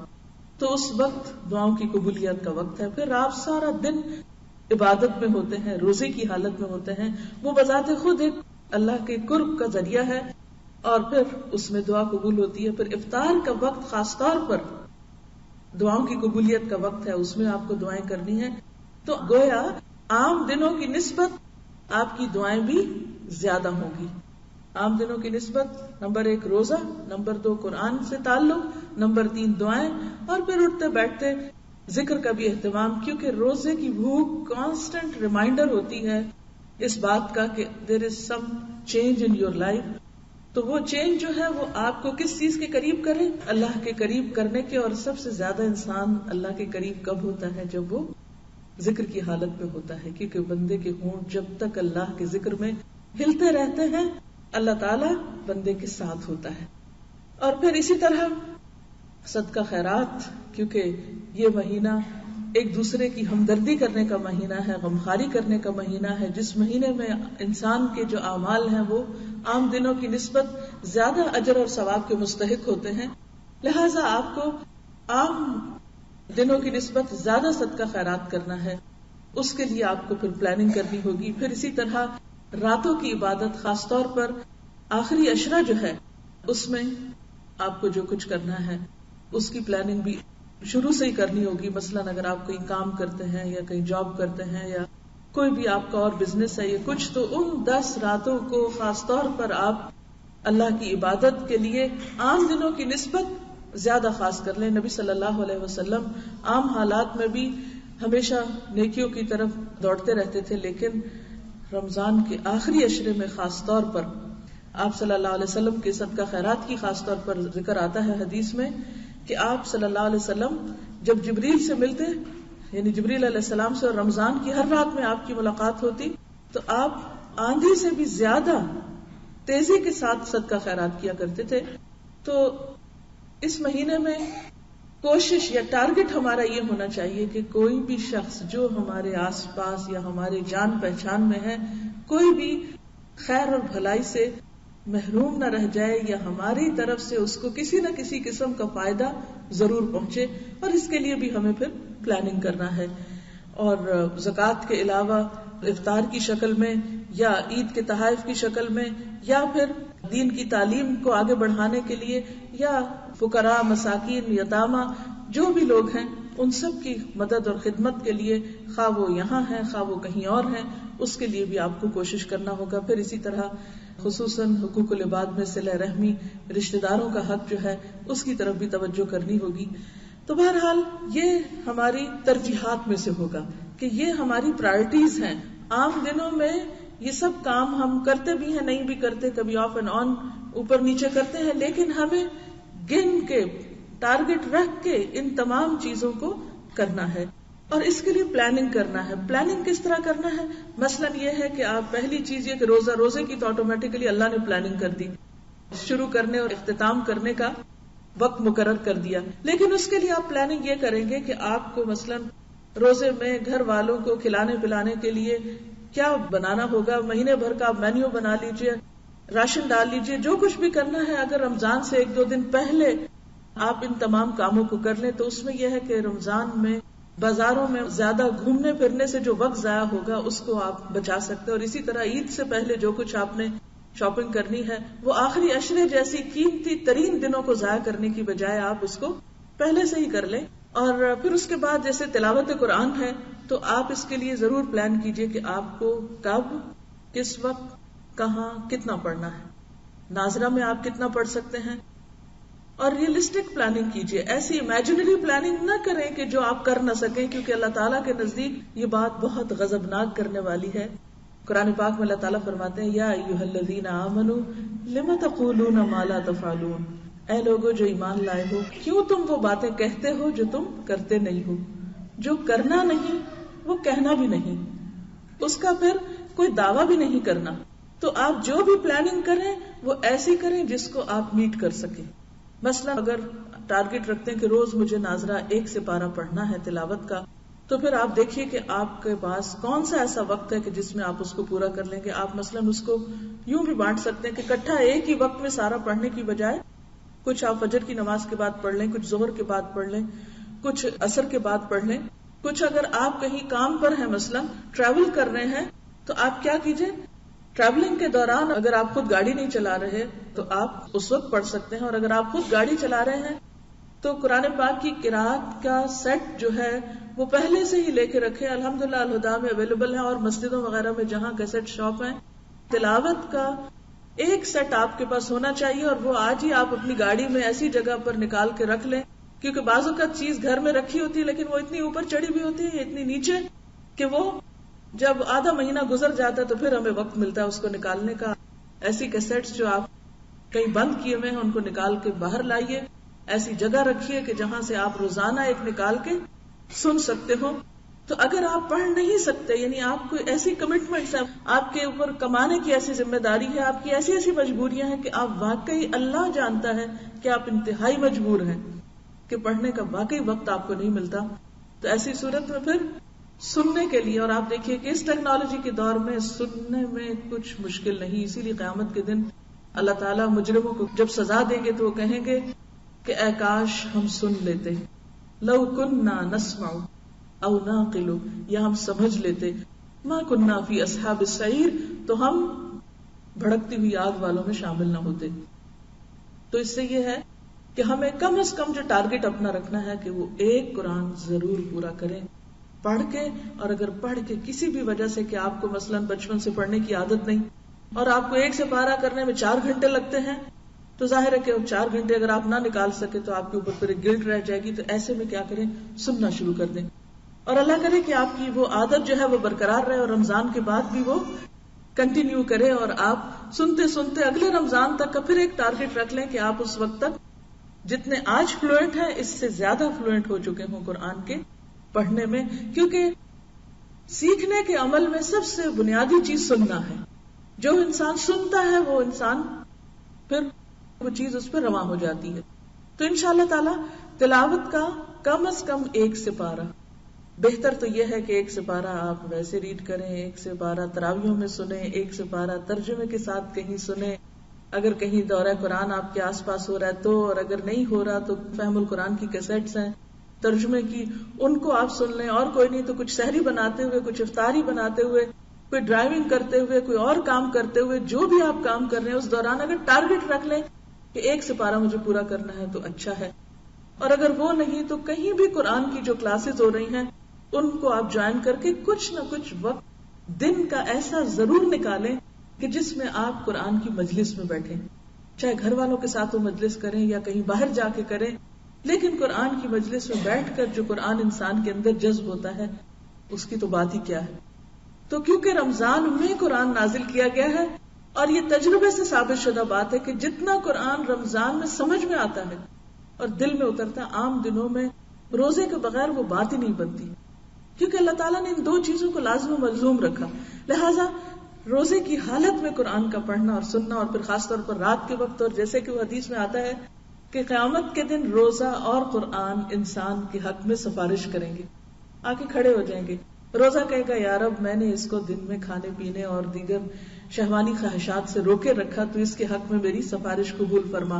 تو اس وقت دعاؤں کی قبولیت کا وقت ہے. پھر آپ سارا دن عبادت میں ہوتے ہیں، روزے کی حالت میں ہوتے ہیں، وہ بذات خود ایک اللہ کے قرب کا ذریعہ ہے، اور پھر اس میں دعا قبول ہوتی ہے. پھر افطار کا وقت خاص طور پر دعاؤں کی قبولیت کا وقت ہے، اس میں آپ کو دعائیں کرنی ہیں. تو گویا عام دنوں کی نسبت آپ کی دعائیں بھی زیادہ ہوں گی. عام دنوں کی نسبت نمبر 1 روزہ، نمبر 2 قرآن سے تعلق، نمبر 3 دعائیں، اور پھر اٹھتے بیٹھتے ذکر کا بھی اہتمام، کیونکہ روزے کی بھوک کانسٹنٹ ریمائنڈر ہوتی ہے اس بات کا کہ there is some change in your life. تو وہ چینج جو ہے وہ آپ کو کس چیز کے قریب کرے؟ اللہ کے قریب کرنے کے. اور سب سے زیادہ انسان اللہ کے قریب کب ہوتا ہے؟ جب وہ ذکر کی حالت میں ہوتا ہے، کیونکہ بندے کے ہونٹ جب تک اللہ کے ذکر میں ہلتے رہتے ہیں اللہ تعالیٰ بندے کے ساتھ ہوتا ہے. اور پھر اسی طرح صدقہ خیرات، کیونکہ یہ مہینہ ایک دوسرے کی ہمدردی کرنے کا مہینہ ہے، غمخواری کرنے کا مہینہ ہے، جس مہینے میں انسان کے جو اعمال ہیں وہ عام دنوں کی نسبت زیادہ اجر اور ثواب کے مستحق ہوتے ہیں، لہٰذا آپ کو عام دنوں کی نسبت زیادہ صدقہ خیرات کرنا ہے. اس کے لیے آپ کو پھر پلاننگ کرنی ہوگی. پھر اسی طرح راتوں کی عبادت، خاص طور پر آخری عشرہ جو ہے اس میں آپ کو جو کچھ کرنا ہے اس کی پلاننگ بھی شروع سے ہی کرنی ہوگی. مثلاً اگر آپ کوئی کام کرتے ہیں یا کہیں جاب کرتے ہیں یا کوئی بھی آپ کا اور بزنس ہے یا کچھ، تو ان 10 راتوں کو خاص طور پر آپ اللہ کی عبادت کے لیے عام دنوں کی نسبت زیادہ خاص کر لیں. نبی صلی اللہ علیہ وسلم عام حالات میں بھی ہمیشہ نیکیوں کی طرف دوڑتے رہتے تھے، لیکن رمضان کے آخری عشرے میں خاص طور پر آپ صلی اللہ علیہ وسلم کے صدقہ خیرات کی خاص طور پر ذکر آتا ہے حدیث میں کہ آپ صلی اللہ علیہ وسلم جب جبریل سے ملتے، یعنی جبریل علیہ السلام سے، اور رمضان کی ہر رات میں آپ کی ملاقات ہوتی، تو آپ آندھی سے بھی زیادہ تیزی کے ساتھ صدقہ خیرات کیا کرتے تھے. تو اس مہینے میں کوشش یا ٹارگٹ ہمارا یہ ہونا چاہیے کہ کوئی بھی شخص جو ہمارے آس پاس یا ہمارے جان پہچان میں ہے، کوئی بھی خیر اور بھلائی سے محروم نہ رہ جائے، یا ہماری طرف سے اس کو کسی نہ کسی قسم کا فائدہ ضرور پہنچے. اور اس کے لیے بھی ہمیں پھر پلاننگ کرنا ہے. اور زکوٰۃ کے علاوہ افطار کی شکل میں یا عید کے تحائف کی شکل میں یا پھر دین کی تعلیم کو آگے بڑھانے کے لیے یا فقراء، مساکین، یتامى، جو بھی لوگ ہیں ان سب کی مدد اور خدمت کے لیے، خواہ وہ یہاں ہیں خواہ وہ کہیں اور ہیں، اس کے لیے بھی آپ کو کوشش کرنا ہوگا. پھر اسی طرح خصوصاً حقوق العباد میں صلہ رحمی، رشتہ داروں کا حق جو ہے اس کی طرف بھی توجہ کرنی ہوگی. تو بہرحال یہ ہماری ترجیحات میں سے ہوگا کہ یہ ہماری پرائرٹیز ہیں. عام دنوں میں یہ سب کام ہم کرتے بھی ہیں، نہیں بھی کرتے، کبھی آف اینڈ آن اوپر نیچے کرتے ہیں، لیکن ہمیں گن کے ٹارگٹ رکھ کے ان تمام چیزوں کو کرنا ہے. اور اس کے لیے پلاننگ کرنا ہے. پلاننگ کس طرح کرنا ہے؟ مثلا یہ ہے کہ آپ پہلی چیز یہ کہ روزے کی تو آٹومیٹیکلی اللہ نے پلاننگ کر دی، شروع کرنے اور اختتام کرنے کا وقت مقرر کر دیا. لیکن اس کے لیے آپ پلاننگ یہ کریں گے کہ آپ کو مثلا روزے میں گھر والوں کو کھلانے پلانے کے لیے کیا بنانا ہوگا. مہینے بھر کا آپ مینیو بنا لیجئے، راشن ڈال لیجئے، جو کچھ بھی کرنا ہے. اگر رمضان سے 1-2 دن پہلے آپ ان تمام کاموں کو کر لیں تو اس میں یہ ہے کہ رمضان میں بازاروں میں زیادہ گھومنے پھرنے سے جو وقت ضائع ہوگا اس کو آپ بچا سکتے. اور اسی طرح عید سے پہلے جو کچھ آپ نے شاپنگ کرنی ہے وہ آخری عشرے جیسی قیمتی ترین دنوں کو ضائع کرنے کی بجائے آپ اس کو پہلے سے ہی کر لیں. اور پھر اس کے بعد جیسے تلاوت قرآن ہے تو آپ اس کے لیے ضرور پلان کیجئے کہ آپ کو کب، کس وقت، کہاں، کتنا پڑھنا ہے. ناظرہ میں آپ کتنا پڑھ سکتے ہیں، اور ریئلسٹک پلاننگ کیجئے. ایسی امیجنری پلاننگ نہ کریں کہ جو آپ کر نہ سکیں، کیونکہ اللہ تعالیٰ کے نزدیک یہ بات بہت غضبناک کرنے والی ہے. قرآن پاک میں اللہ تعالیٰ فرماتے ہیں یا ایھا الذین آمنوا لم تقولون ما لا تفعلون، اے لوگو جو ایمان لائے ہو، کیوں تم وہ باتیں کہتے ہو جو تم کرتے نہیں ہو. جو کرنا نہیں وہ کہنا بھی نہیں، اس کا پھر کوئی دعویٰ بھی نہیں کرنا. تو آپ جو بھی پلاننگ کریں وہ ایسی کریں جس کو آپ میٹ کر سکیں. مثلا اگر ٹارگٹ رکھتے ہیں کہ روز مجھے ناظرہ 1 سپارہ پڑھنا ہے تلاوت کا، تو پھر آپ دیکھیے کہ آپ کے پاس کون سا ایسا وقت ہے کہ جس میں آپ اس کو پورا کر لیں گے. آپ مثلا اس کو یوں بھی بانٹ سکتے ہیں کہ اکٹھا ایک ہی وقت میں سارا پڑھنے کی بجائے کچھ آپ فجر کی نماز کے بعد پڑھ لیں، کچھ ظہر کے بعد پڑھ لیں، کچھ عصر کے بعد پڑھ لیں. کچھ اگر آپ کہیں کام پر ہیں، مثلا ٹریول کر رہے ہیں، تو آپ کیا کیجئے، ٹریولنگ کے دوران اگر آپ خود گاڑی نہیں چلا رہے تو آپ اس وقت پڑھ سکتے ہیں. اور اگر آپ خود گاڑی چلا رہے ہیں تو قرآن پاک کی قرات کا سیٹ جو ہے وہ پہلے سے ہی لے کے رکھے. الحمدللہ الہدا میں اویلیبل ہے، اور مسجدوں وغیرہ میں جہاں کیسٹ شاپ ہیں، تلاوت کا ایک سیٹ آپ کے پاس ہونا چاہیے. اور وہ آج ہی آپ اپنی گاڑی میں ایسی جگہ پر نکال کے رکھ لیں، کیونکہ بعض اوقات چیز گھر میں رکھی ہوتی ہے لیکن وہ اتنی اوپر چڑھی ہوئی ہوتی ہے، اتنی نیچے، کہ وہ جب آدھا مہینہ گزر جاتا ہے تو پھر ہمیں وقت ملتا ہے اس کو نکالنے کا. ایسی کیسٹس جو آپ کہیں بند کیے ہوئے ہیں ان کو نکال کے باہر لائیے، ایسی جگہ رکھیے کہ جہاں سے آپ روزانہ ایک نکال کے سن سکتے ہو. تو اگر آپ پڑھ نہیں سکتے، یعنی آپ کو ایسی کمٹمنٹس ہیں، آپ کے اوپر کمانے کی ایسی ذمہ داری ہے، آپ کی ایسی ایسی مجبوریاں ہیں کہ آپ واقعی اللہ جانتا ہے کہ آپ انتہائی مجبور ہیں کہ پڑھنے کا واقعی وقت آپ کو نہیں ملتا، تو ایسی صورت میں پھر سننے کے لیے، اور آپ دیکھیے کہ اس ٹیکنالوجی کے دور میں سننے میں کچھ مشکل نہیں، اسی لیے قیامت کے دن اللہ تعالیٰ مجرموں کو جب سزا دیں گے تو وہ کہیں گے کہ اے کاش ہم سن لیتے، لو کننا نسمع او ناقل، یا ہم سمجھ لیتے، ما کننا فی اصحاب السعیر، تو ہم بھڑکتی ہوئی آگ والوں میں شامل نہ ہوتے۔ تو اس سے یہ ہے کہ ہمیں کم از کم جو ٹارگٹ اپنا رکھنا ہے کہ وہ ایک قرآن ضرور پورا کریں پڑھ کے، اور اگر پڑھ کے کسی بھی وجہ سے کہ آپ کو مثلاً بچپن سے پڑھنے کی عادت نہیں اور آپ کو ایک سے پارہ کرنے میں 4 گھنٹے لگتے ہیں، تو ظاہر ہے کہ 4 گھنٹے اگر آپ نہ نکال سکے تو آپ کے اوپر پھر گلٹ رہ جائے گی، تو ایسے میں کیا کریں، سننا شروع کر دیں، اور اللہ کرے کہ آپ کی وہ عادت جو ہے وہ برقرار رہے اور رمضان کے بعد بھی وہ کنٹینیو کرے، اور آپ سنتے سنتے اگلے رمضان تک کا پھر ایک ٹارگٹ رکھ لیں کہ آپ اس وقت تک جتنے آج فلوئنٹ ہیں اس سے زیادہ فلوئنٹ ہو چکے ہوں قرآن کے پڑھنے میں، کیونکہ سیکھنے کے عمل میں سب سے بنیادی چیز سننا ہے۔ جو انسان سنتا ہے وہ انسان پھر وہ چیز اس پہ رواں ہو جاتی ہے۔ تو انشاءاللہ تعالی تلاوت کا کم از کم 1 سپارہ، بہتر تو یہ ہے کہ 1 سپارہ آپ ویسے ریڈ کریں، 1 سپارہ تراویحوں میں سنیں، 1 سپارہ ترجمے کے ساتھ کہیں سنیں، اگر کہیں دورہ قرآن آپ کے آس پاس ہو رہا ہے تو، اور اگر نہیں ہو رہا تو فہم القرآن کی کیسٹس ہیں ترجمے کی، ان کو آپ سن لیں، اور کوئی نہیں تو کچھ سحری بناتے ہوئے، کچھ افطاری بناتے ہوئے، کوئی ڈرائیونگ کرتے ہوئے، کوئی اور کام کرتے ہوئے، جو بھی آپ کام کر رہے ہیں اس دوران اگر ٹارگٹ رکھ لیں کہ 1 سپارہ مجھے پورا کرنا ہے تو اچھا ہے، اور اگر وہ نہیں تو کہیں بھی قرآن کی جو کلاسز ہو رہی ہیں ان کو آپ جوائن کر کے کچھ نہ کچھ وقت دن کا ایسا ضرور نکالیں کہ جس میں آپ قرآن کی مجلس میں بیٹھیں، چاہے گھر والوں کے ساتھ وہ مجلس کریں یا کہیں باہر جا کے کریں، لیکن قرآن کی مجلس میں بیٹھ کر جو قرآن انسان کے اندر جذب ہوتا ہے اس کی تو بات ہی کیا ہے۔ تو کیونکہ رمضان میں قرآن نازل کیا گیا ہے، اور یہ تجربے سے ثابت شدہ بات ہے کہ جتنا قرآن رمضان میں سمجھ میں آتا ہے اور دل میں اترتا ہے، عام دنوں میں روزے کے بغیر وہ بات ہی نہیں بنتی، کیونکہ اللہ تعالیٰ نے ان 2 چیزوں کو لازم و ملزوم رکھا۔ لہٰذا روزے کی حالت میں قرآن کا پڑھنا اور سننا، اور پھر خاص طور پر رات کے وقت، اور جیسے کہ وہ حدیث میں آتا ہے کہ قیامت کے دن روزہ اور قرآن انسان کے حق میں سفارش کریں گے، آ کے کھڑے ہو جائیں گے۔ روزہ کہے گا یا رب میں نے اس کو دن میں کھانے پینے اور دیگر شہوانی خواہشات سے روکے رکھا، تو اس کے حق میں میری سفارش قبول فرما۔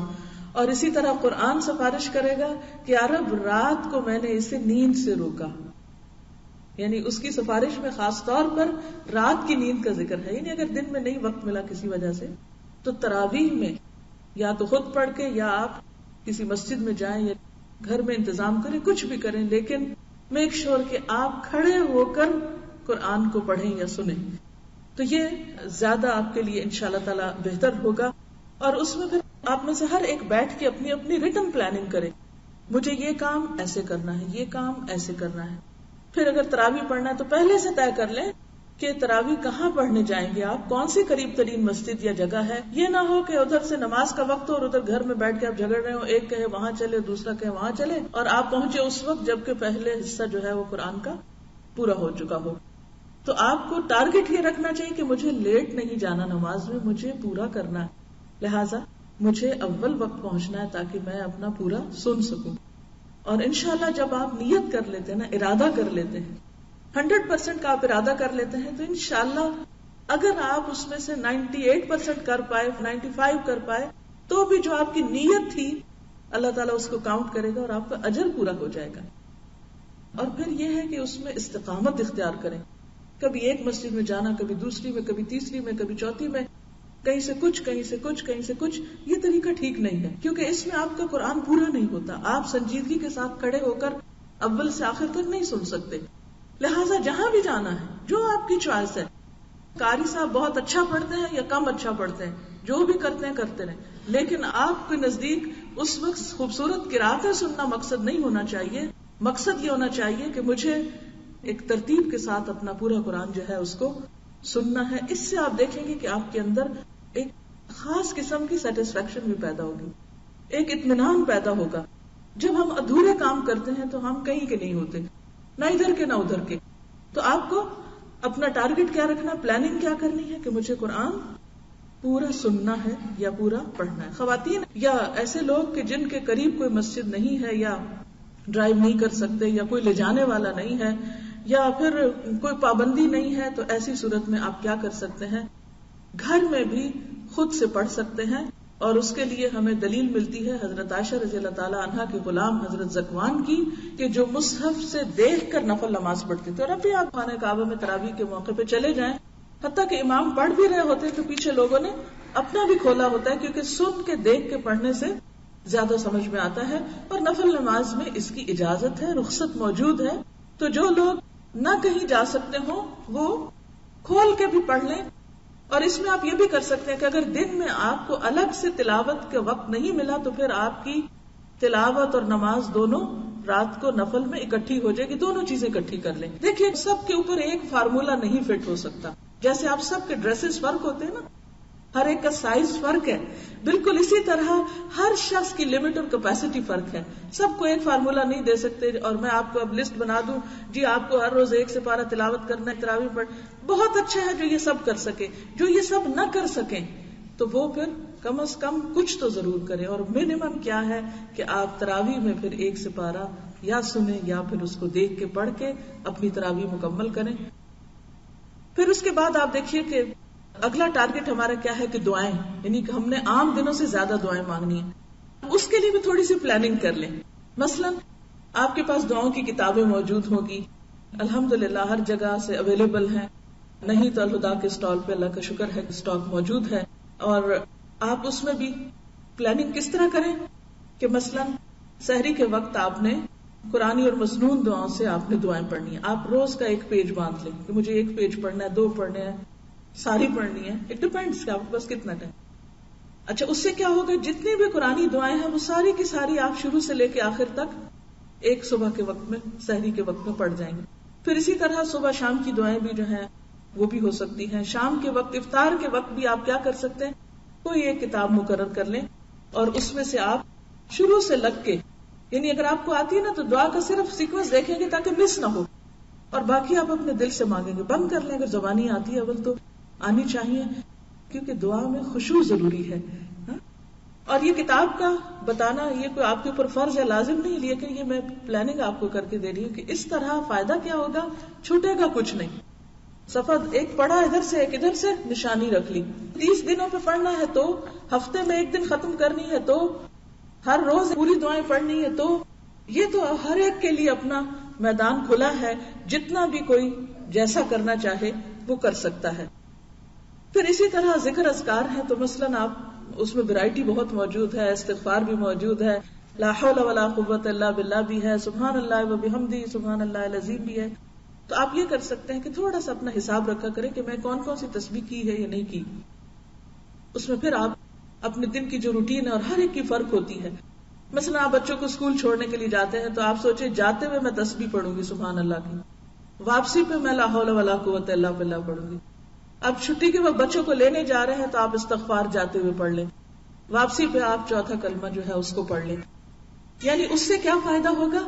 اور اسی طرح قرآن سفارش کرے گا کہ یا رب رات کو میں نے اسے نیند سے روکا، یعنی اس کی سفارش میں خاص طور پر رات کی نیند کا ذکر ہے، یعنی اگر دن میں نہیں وقت ملا کسی وجہ سے تو تراویح میں یا تو خود پڑھ کے یا آپ کسی مسجد میں جائیں یا گھر میں انتظام کریں، کچھ بھی کریں، لیکن میک شور کہ آپ کھڑے ہو کر قرآن کو پڑھیں یا سنیں، تو یہ زیادہ آپ کے لیے انشاءاللہ تعالی بہتر ہوگا۔ اور اس میں پھر آپ میں سے ہر ایک بیٹھ کے اپنی اپنی ریٹن پلاننگ کرے، مجھے یہ کام ایسے کرنا ہے، یہ کام ایسے کرنا ہے۔ پھر اگر تراویح پڑھنا ہے تو پہلے سے طے کر لیں کہ تراویح کہاں پڑھنے جائیں گے آپ، کون سی قریب ترین مسجد یا جگہ ہے۔ یہ نہ ہو کہ ادھر سے نماز کا وقت ہو اور ادھر گھر میں بیٹھ کے آپ جھگڑ رہے ہو، ایک کہے وہاں چلے دوسرا کہے وہاں چلے، اور آپ پہنچے اس وقت جبکہ پہلے حصہ جو ہے وہ قرآن کا پورا ہو چکا ہو۔ تو آپ کو ٹارگٹ یہ رکھنا چاہیے کہ مجھے لیٹ نہیں جانا نماز میں، مجھے پورا کرنا ہے، لہٰذا مجھے اول وقت پہنچنا ہے تاکہ میں اپنا پورا سن سکوں۔ اور انشاءاللہ جب آپ نیت کر لیتے ہیں نا، ارادہ کر لیتے ہیں، 100% کا آپ ارادہ کر لیتے ہیں، تو انشاءاللہ اگر آپ اس میں سے 98% کر پائے، 95 کر پائے، تو بھی جو آپ کی نیت تھی اللہ تعالیٰ اس کو کاؤنٹ کرے گا اور آپ کا اجر پورا ہو جائے گا۔ اور پھر یہ ہے کہ اس میں استقامت اختیار کریں، کبھی ایک مسجد میں جانا، کبھی دوسری میں، کبھی تیسری میں، کبھی چوتھی میں، کہیں سے کچھ کہیں سے کچھ کہیں سے کچھ، یہ طریقہ ٹھیک نہیں ہے، کیونکہ اس میں آپ کا قرآن پورا نہیں ہوتا، آپ سنجیدگی کے ساتھ کھڑے ہو کر اول سے آخر تک نہیں سن سکتے۔ لہٰذا جہاں بھی جانا ہے، جو آپ کی چوائس ہے، قاری صاحب بہت اچھا پڑھتے ہیں یا کم اچھا پڑھتے ہیں، جو بھی کرتے ہیں کرتے رہیں، لیکن آپ کے نزدیک اس وقت خوبصورت قراتیں سننا مقصد نہیں ہونا چاہیے، مقصد یہ ہونا چاہیے کہ مجھے ایک ترتیب کے ساتھ اپنا پورا قرآن جو ہے اس کو سننا ہے۔ اس سے آپ دیکھیں گے کہ آپ کے اندر ایک خاص قسم کی سیٹسفیکشن بھی پیدا ہوگی، ایک اطمینان پیدا ہوگا۔ جب ہم ادھورے کام کرتے ہیں تو ہم کہیں کے نہیں ہوتے، نہ ادھر کے نہ ادھر کے۔ تو آپ کو اپنا ٹارگٹ کیا رکھنا، پلاننگ کیا کرنی ہے کہ مجھے قرآن پورا سننا ہے یا پورا پڑھنا ہے۔ خواتین یا ایسے لوگ کہ جن کے قریب کوئی مسجد نہیں ہے یا ڈرائیو نہیں کر سکتے یا کوئی لے جانے والا نہیں ہے یا پھر کوئی پابندی نہیں ہے، تو ایسی صورت میں آپ کیا کر سکتے ہیں؟ گھر میں بھی خود سے پڑھ سکتے ہیں، اور اس کے لیے ہمیں دلیل ملتی ہے حضرت عائشہ رضی اللہ تعالی عنہا کے غلام حضرت زکوان کی، کہ جو مصحف سے دیکھ کر نفل نماز پڑھتے تھے. اور اب بھی آپ خانہ کعبہ میں تراویح کے موقع پہ چلے جائیں، حتیٰ کہ امام پڑھ بھی رہے ہوتے تو پیچھے لوگوں نے اپنا بھی کھولا ہوتا ہے، کیونکہ سن کے دیکھ کے پڑھنے سے زیادہ سمجھ میں آتا ہے. اور نفل نماز میں اس کی اجازت ہے، رخصت موجود ہے. تو جو لوگ نہ کہیں جا سکتے ہوں وہ کھول کے بھی پڑھ لیں. اور اس میں آپ یہ بھی کر سکتے ہیں کہ اگر دن میں آپ کو الگ سے تلاوت کے وقت نہیں ملا تو پھر آپ کی تلاوت اور نماز دونوں رات کو نفل میں اکٹھی ہو جائے گی، دونوں چیزیں اکٹھی کر لیں. دیکھیے سب کے اوپر ایک فارمولا نہیں فٹ ہو سکتا. جیسے آپ سب کے ڈریسز فرق ہوتے ہیں نا، ہر ایک کا سائز فرق ہے، بالکل اسی طرح ہر شخص کی لمٹ اور کیپیسٹی فرق ہے. سب کو ایک فارمولا نہیں دے سکتے. اور میں آپ کو اب لسٹ بنا دوں، جی آپ کو ہر روز 1 سپارہ تلاوت کرنا ہے، تراویح پڑھ، بہت اچھا ہے جو یہ سب کر سکے. جو یہ سب نہ کر سکیں تو وہ پھر کم از کم کچھ تو ضرور کریں. اور منیمم کیا ہے کہ آپ تراویح میں پھر 1 سپارہ یا سنیں یا پھر اس کو دیکھ کے پڑھ کے اپنی تراویح مکمل کریں. پھر اس کے بعد آپ دیکھیے کہ اگلا ٹارگٹ ہمارا کیا ہے کہ دعائیں، یعنی کہ ہم نے عام دنوں سے زیادہ دعائیں مانگنی ہیں. اس کے لیے بھی تھوڑی سی پلاننگ کر لیں. مثلا آپ کے پاس دعاؤں کی کتابیں موجود ہوگی، الحمدللہ ہر جگہ سے اویلیبل ہیں. نہیں تو الہدا کے اسٹال پہ اللہ کا شکر ہے اسٹاک موجود ہے. اور آپ اس میں بھی پلاننگ کس طرح کریں کہ مثلا سحری کے وقت آپ نے قرآنی اور مسنون دعاؤں سے آپ نے دعائیں پڑھنی ہیں. آپ روز کا 1 پیج باندھ لیں کہ مجھے 1 پیج پڑھنا ہے، 2 پڑھنے ہیں، ساری پڑھنی ہے. اٹ ڈیپینڈس کہ آپ کے پاس کتنا ٹائم. اچھا اس سے کیا ہوگا، جتنی بھی قرآنی دعائیں ہیں وہ ساری کی ساری آپ شروع سے لے کے آخر تک ایک صبح کے وقت میں، سحری کے وقت میں پڑھ جائیں گے. پھر اسی طرح صبح شام کی دعائیں بھی جو ہیں وہ بھی ہو سکتی ہیں. شام کے وقت، افطار کے وقت بھی آپ کیا کر سکتے ہیں، کوئی ایک کتاب مقرر کر لیں اور اس میں سے آپ شروع سے لگ کے، یعنی اگر آپ کو آتی ہے نا تو دعا کا صرف سیکوینس دیکھیں گے تاکہ مس نہ ہو، اور باقی آپ اپنے دل سے مانگیں گے. بند کر لیں اگر زبانی آتی ہے، اول تو آنی چاہیے کیونکہ دعا میں خشوع ضروری ہے. اور یہ کتاب کا بتانا یہ کوئی آپ کے اوپر فرض ہے، لازم نہیں، لیکن یہ میں پلاننگ آپ کو کر کے دے رہی ہوں کہ اس طرح فائدہ کیا ہوگا، چھوٹے گا کچھ نہیں. صفحہ ایک پڑھا ادھر سے ایک ادھر سے نشانی رکھ لی. 30 دنوں پہ پڑھنا ہے تو ہفتے میں 1 دن ختم کرنی ہے تو ہر روز پوری دعائیں پڑھنی ہے تو یہ تو ہر ایک کے لیے اپنا میدان کھلا ہے. جتنا بھی کوئی جیسا کرنا چاہے وہ کر سکتا ہے. پھر اسی طرح ذکر اذکار ہے تو مثلاً آپ اس میں ویرائٹی بہت موجود ہے. استغفار بھی موجود ہے، لا حول ولا قوت الا باللہ بھی ہے، سبحان اللہ و بحمدہ سبحان اللہ العظیم بھی ہے. تو آپ یہ کر سکتے ہیں کہ تھوڑا سا اپنا حساب رکھا کریں کہ میں کون کون سی تسبیح کی ہے یا نہیں کی. اس میں پھر آپ اپنے دن کی جو روٹین ہے اور ہر ایک کی فرق ہوتی ہے. مثلا آپ بچوں کو اسکول چھوڑنے کے لیے جاتے ہیں تو آپ سوچیں جاتے ہوئے میں تسبیح پڑھوں گی سبحان اللہ کی، واپسی پہ میں لا حول ولا قوت الا باللہ پڑھوں گی. اب چھٹی کے وقت بچوں کو لینے جا رہے ہیں تو آپ استغفار جاتے ہوئے پڑھ لیں، واپسی پہ آپ چوتھا کلمہ جو ہے اس کو پڑھ لیں. یعنی اس سے کیا فائدہ ہوگا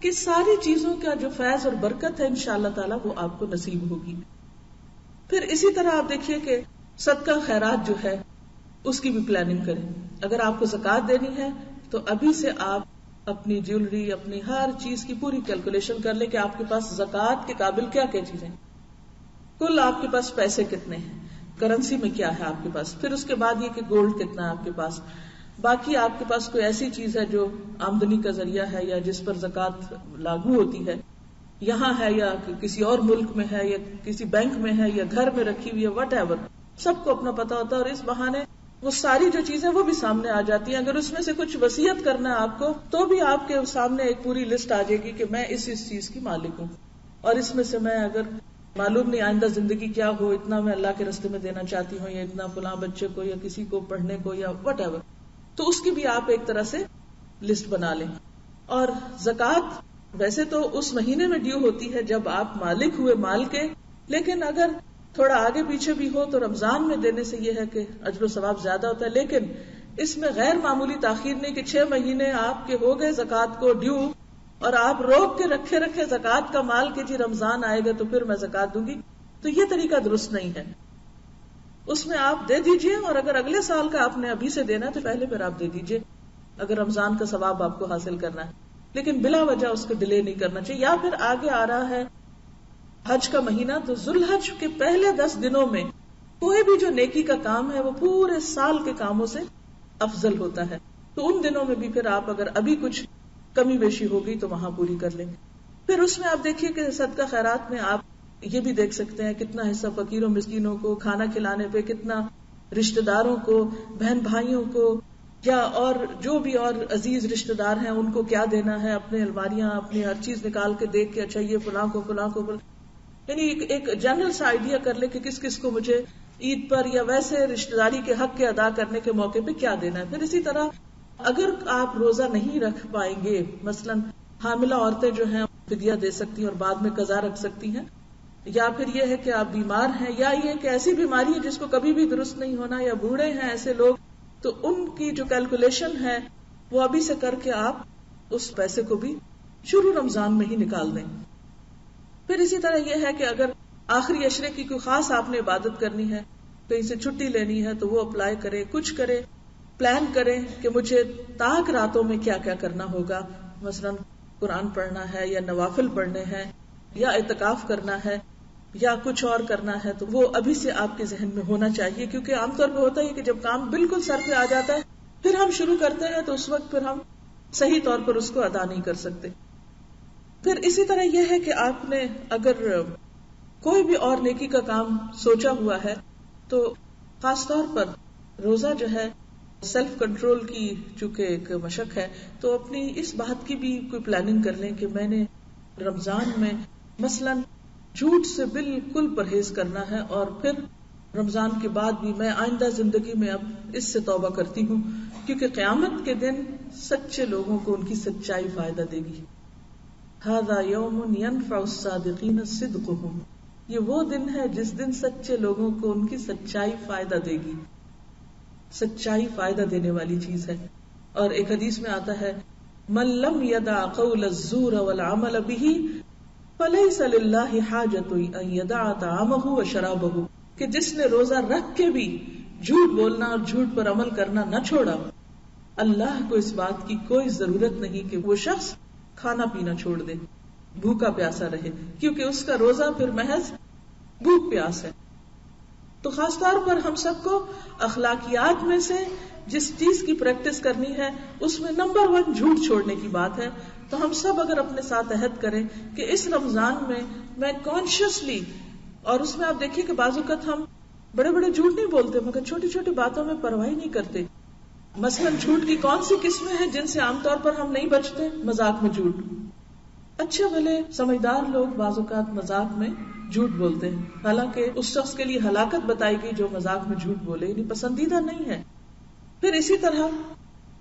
کہ ساری چیزوں کا جو فیض اور برکت ہے انشاءاللہ تعالی وہ آپ کو نصیب ہوگی. پھر اسی طرح آپ دیکھیے کہ صدقہ خیرات جو ہے اس کی بھی پلاننگ کریں. اگر آپ کو زکوٰۃ دینی ہے تو ابھی سے آپ اپنی جیولری، اپنی ہر چیز کی پوری کیلکولیشن کر لیں کہ آپ کے پاس زکوٰۃ کے قابل کیا کیا چیزیں، کل آپ کے پاس پیسے کتنے ہیں، کرنسی میں کیا ہے آپ کے پاس. پھر اس کے بعد یہ کہ گولڈ کتنا ہے آپ کے پاس. باقی آپ کے پاس کوئی ایسی چیز ہے جو آمدنی کا ذریعہ ہے یا جس پر زکوٰۃ لاگو ہوتی ہے، یہاں ہے یا کسی اور ملک میں ہے یا کسی بینک میں ہے یا گھر میں رکھی ہوئی ہے، وٹ ایور، سب کو اپنا پتا ہوتا ہے. اور اس بہانے وہ ساری جو چیزیں وہ بھی سامنے آ جاتی ہیں. اگر اس میں سے کچھ وصیت کرنا ہے آپ کو تو بھی آپ کے سامنے ایک پوری لسٹ آ جائے گی کہ میں اس چیز کی مالک ہوں اور اس میں سے میں اگر معلوم نہیں آئندہ زندگی کیا ہو، اتنا میں اللہ کے راستے میں دینا چاہتی ہوں یا اتنا فلاں بچے کو یا کسی کو پڑھنے کو یا وٹ ایور، تو اس کی بھی آپ ایک طرح سے لسٹ بنا لیں. اور زکوٰۃ ویسے تو اس مہینے میں ڈیو ہوتی ہے جب آپ مالک ہوئے مال کے، لیکن اگر تھوڑا آگے پیچھے بھی ہو تو رمضان میں دینے سے یہ ہے کہ اجر و ثواب زیادہ ہوتا ہے. لیکن اس میں غیر معمولی تاخیر نہیں کہ 6 مہینے آپ کے ہو گئے زکوٰۃ کو ڈیو اور آپ روک کے رکھے زکوٰۃ کا مال کہ جی رمضان آئے گا تو پھر میں زکوٰۃ دوں گی. تو یہ طریقہ درست نہیں ہے. اس میں آپ دے دیجئے اور اگر اگلے سال کا آپ نے ابھی سے دینا ہے تو پہلے پھر آپ دے دیجئے اگر رمضان کا ثواب آپ کو حاصل کرنا ہے. لیکن بلا وجہ اس کو ڈیلے نہیں کرنا چاہیے. یا پھر آگے آ رہا ہے حج کا مہینہ، تو ذوالحج کے پہلے 10 دنوں میں کوئی بھی جو نیکی کا کام ہے وہ پورے سال کے کاموں سے افضل ہوتا ہے. تو ان دنوں میں بھی پھر آپ اگر ابھی کچھ کمی بیشی ہو گئی تو وہاں پوری کر لیں. پھر اس میں آپ دیکھیے کہ صدقہ خیرات میں آپ یہ بھی دیکھ سکتے ہیں کتنا حصہ فقیروں مسکینوں کو کھانا کھلانے پہ، کتنا رشتہ داروں کو، بہن بھائیوں کو، یا اور جو بھی اور عزیز رشتہ دار ہیں ان کو کیا دینا ہے. اپنے الماریاں اپنی ہر چیز نکال کے دیکھ کے اچھا یہ فلاں کو یعنی ایک جنرل سا آئیڈیا کر لے کہ کس کس کو مجھے عید پر یا ویسے رشتہ داری کے حق کے ادا کرنے کے موقع پہ کیا دینا ہے. پھر اسی طرح اگر آپ روزہ نہیں رکھ پائیں گے، مثلا حاملہ عورتیں جو ہیں فدیہ دے سکتی ہیں اور بعد میں قضا رکھ سکتی ہیں. یا پھر یہ ہے کہ آپ بیمار ہیں، یا یہ کہ ایسی بیماری ہے جس کو کبھی بھی درست نہیں ہونا، یا بوڑھے ہیں ایسے لوگ، تو ان کی جو کیلکولیشن ہے وہ ابھی سے کر کے آپ اس پیسے کو بھی شروع رمضان میں ہی نکال دیں. پھر اسی طرح یہ ہے کہ اگر آخری عشرے کی کوئی خاص آپ نے عبادت کرنی ہے، کہیں سے چھٹی لینی ہے، تو وہ اپلائی کرے، کچھ کرے، پلان کریں کہ مجھے تاک راتوں میں کیا کیا کرنا ہوگا. مثلا قرآن پڑھنا ہے، یا نوافل پڑھنے ہیں، یا اعتکاف کرنا ہے، یا کچھ اور کرنا ہے، تو وہ ابھی سے آپ کے ذہن میں ہونا چاہیے. کیونکہ عام طور پہ ہوتا ہے کہ جب کام بالکل سر پہ آ جاتا ہے پھر ہم شروع کرتے ہیں تو اس وقت پھر ہم صحیح طور پر اس کو ادا نہیں کر سکتے. پھر اسی طرح یہ ہے کہ آپ نے اگر کوئی بھی اور نیکی کا کام سوچا ہوا ہے تو خاص طور پر روزہ جو ہے سیلف کنٹرول کی چونکہ ایک مشق ہے، تو اپنی اس بات کی بھی کوئی پلاننگ کر لیں کہ میں نے رمضان میں مثلا جھوٹ سے بالکل پرہیز کرنا ہے، اور پھر رمضان کے بعد بھی میں آئندہ زندگی میں اب اس سے توبہ کرتی ہوں، کیونکہ قیامت کے دن سچے لوگوں کو ان کی سچائی فائدہ دے گی. ھذا یوم ینفع الصادقین صدقہم، یہ وہ دن ہے جس دن سچے لوگوں کو ان کی سچائی فائدہ دے گی. سچائی فائدہ دینے والی چیز ہے. اور ایک حدیث میں آتا ہے من لم يدع قول الزور والعمل به فليس لله حاجة ان يدع طعامه وشرابه، کہ جس نے روزہ رکھ کے بھی جھوٹ بولنا اور جھوٹ پر عمل کرنا نہ چھوڑا، اللہ کو اس بات کی کوئی ضرورت نہیں کہ وہ شخص کھانا پینا چھوڑ دے، بھوکا پیاسا رہے، کیونکہ اس کا روزہ پھر محض بھوک پیاس ہے. تو خاص طور پر ہم سب کو اخلاقیات میں سے جس چیز کی پریکٹس کرنی ہے اس میں نمبر 1 جھوٹ چھوڑنے کی بات ہے. تو ہم سب اگر اپنے ساتھ عہد کریں کہ اس رمضان میں کانشیسلی، اور اس میں آپ دیکھیے کہ بعض اوقات ہم بڑے بڑے جھوٹ نہیں بولتے مگر چھوٹی چھوٹی باتوں میں پرواہ نہیں کرتے. مثلا جھوٹ کی کون سی قسمیں ہیں جن سے عام طور پر ہم نہیں بچتے؟ مذاق میں جھوٹ. اچھے بھلے سمجھدار لوگ بعض اوقات مذاق میں جھوٹ بولتے ہیں، حالانکہ اس شخص کے لیے ہلاکت بتائی گئی جو مذاق میں جھوٹ بولے، یعنی پسندیدہ نہیں ہے. پھر اسی طرح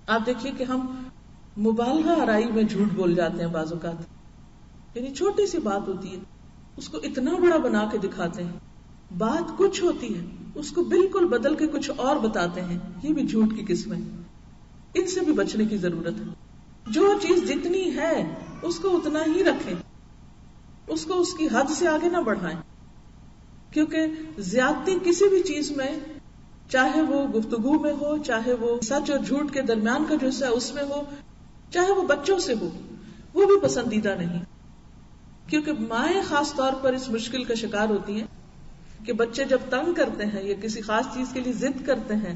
آپ دیکھیے کہ ہم مبالغہ آرائی میں جھوٹ بول جاتے ہیں بعض اوقات، یعنی چھوٹی سی بات ہوتی ہے اس کو اتنا بڑا بنا کے دکھاتے ہیں. بات کچھ ہوتی ہے اس کو بالکل بدل کے کچھ اور بتاتے ہیں. یہ بھی جھوٹ کی قسم ہے. ان سے بھی بچنے کی ضرورت ہے. جو چیز جتنی ہے اس کو اتنا ہی رکھیں، اس کو اس کی حد سے آگے نہ بڑھائیں، کیونکہ زیادتی کسی بھی چیز میں، چاہے وہ گفتگو میں ہو، چاہے وہ سچ اور جھوٹ کے درمیان کا جو حصہ ہے اس میں ہو، چاہے وہ بچوں سے ہو، وہ بھی پسندیدہ نہیں. کیونکہ مائیں خاص طور پر اس مشکل کا شکار ہوتی ہیں کہ بچے جب تنگ کرتے ہیں یا کسی خاص چیز کے لیے ضد کرتے ہیں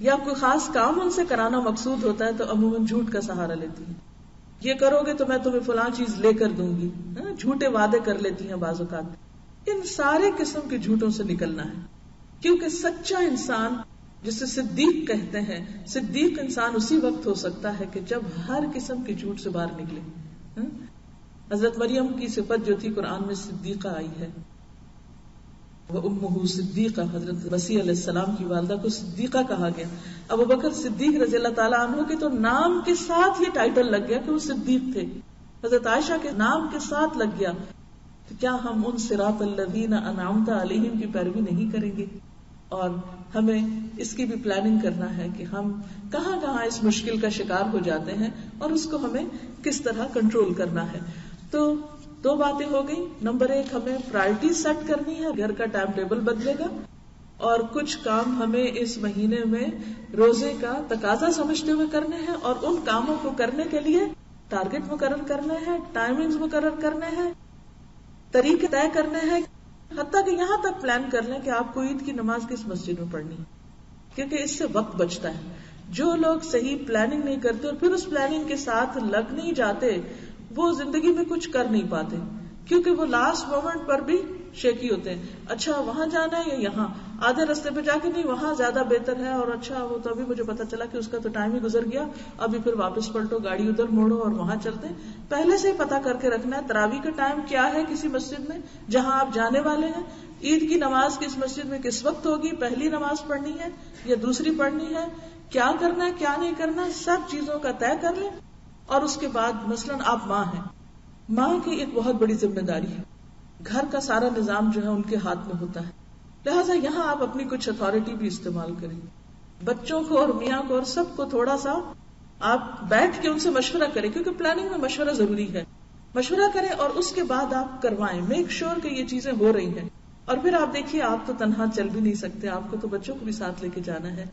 یا کوئی خاص کام ان سے کرانا مقصود ہوتا ہے تو عموماً جھوٹ کا سہارا لیتی ہیں. یہ کرو گے تو میں تمہیں فلاں چیز لے کر دوں گی، جھوٹے وعدے کر لیتی ہیں بعض اوقات. ان سارے قسم کے جھوٹوں سے نکلنا ہے، کیونکہ سچا انسان جسے صدیق کہتے ہیں، صدیق انسان اسی وقت ہو سکتا ہے کہ جب ہر قسم کے جھوٹ سے باہر نکلے. حضرت مریم کی صفت جو تھی قرآن میں صدیقہ آئی ہے، وَأُمُّهُ صدیقہ، حضرت مسیح علیہ السلام کی والدہ کو صدیقہ کہا گیا. ابو بکر صدیق رضی اللہ تعالیٰ عنہ کے تو نام کے ساتھ یہ ٹائٹل لگ گیا کہ وہ صدیق تھے. حضرت عائشہ کے نام کے ساتھ لگ گیا. تو کیا ہم ان صراط الذین انعمت علیہم کی پیروی نہیں کریں گے؟ اور ہمیں اس کی بھی پلاننگ کرنا ہے کہ ہم کہاں کہاں اس مشکل کا شکار ہو جاتے ہیں اور اس کو ہمیں کس طرح کنٹرول کرنا ہے. تو 2 باتیں ہو گئی. نمبر 1 ہمیں پرائرٹی سیٹ کرنی ہے، گھر کا ٹائم ٹیبل بدلے گا، اور کچھ کام ہمیں اس مہینے میں روزے کا تقاضا سمجھتے ہوئے کرنے ہیں، اور ان کاموں کو کرنے کے لیے ٹارگٹ مقرر کرنے ہیں، ٹائمنگز مقرر کرنے ہیں، طریقے طے کرنے ہیں، حتیٰ کہ یہاں تک پلان کر لیں کہ آپ کو عید کی نماز کس مسجد میں پڑھنی ہے، کیونکہ اس سے وقت بچتا ہے. جو لوگ صحیح پلاننگ نہیں کرتے اور پھر اس پلاننگ کے ساتھ لگ نہیں جاتے وہ زندگی میں کچھ کر نہیں پاتے، کیونکہ وہ لاسٹ مومنٹ پر بھی شیکی ہوتے ہیں. اچھا وہاں جانا ہے یا یہاں، آدھے رستے پہ جا کے نہیں وہاں زیادہ بہتر ہے، اور اچھا وہ تو ابھی مجھے پتا چلا کہ اس کا تو ٹائم ہی گزر گیا، ابھی پھر واپس پلٹو، گاڑی ادھر موڑو اور وہاں چلتے ہیں. پہلے سے ہی پتا کر کے رکھنا ہے تراویح کا ٹائم کیا ہے کسی مسجد میں جہاں آپ جانے والے ہیں، عید کی نماز کس مسجد میں کس وقت ہوگی، پہلی نماز پڑھنی ہے یا دوسری پڑھنی ہے، کیا کرنا ہے کیا نہیں کرنا، سب چیزوں کا طے کر لیں. اور اس کے بعد مثلاً آپ ماں ہیں، ماں کی ایک بہت بڑی ذمہ داری ہے، گھر کا سارا نظام جو ہے ان کے ہاتھ میں ہوتا ہے، لہٰذا یہاں آپ اپنی کچھ اتھارٹی بھی استعمال کریں. بچوں کو اور میاں کو اور سب کو تھوڑا سا آپ بیٹھ کے ان سے مشورہ کریں، کیونکہ پلاننگ میں مشورہ ضروری ہے. مشورہ کریں اور اس کے بعد آپ کروائیں، میک شور کہ یہ چیزیں ہو رہی ہیں. اور پھر آپ دیکھیے آپ تو تنہا چل بھی نہیں سکتے، آپ کو تو بچوں کو بھی ساتھ لے کے جانا ہے.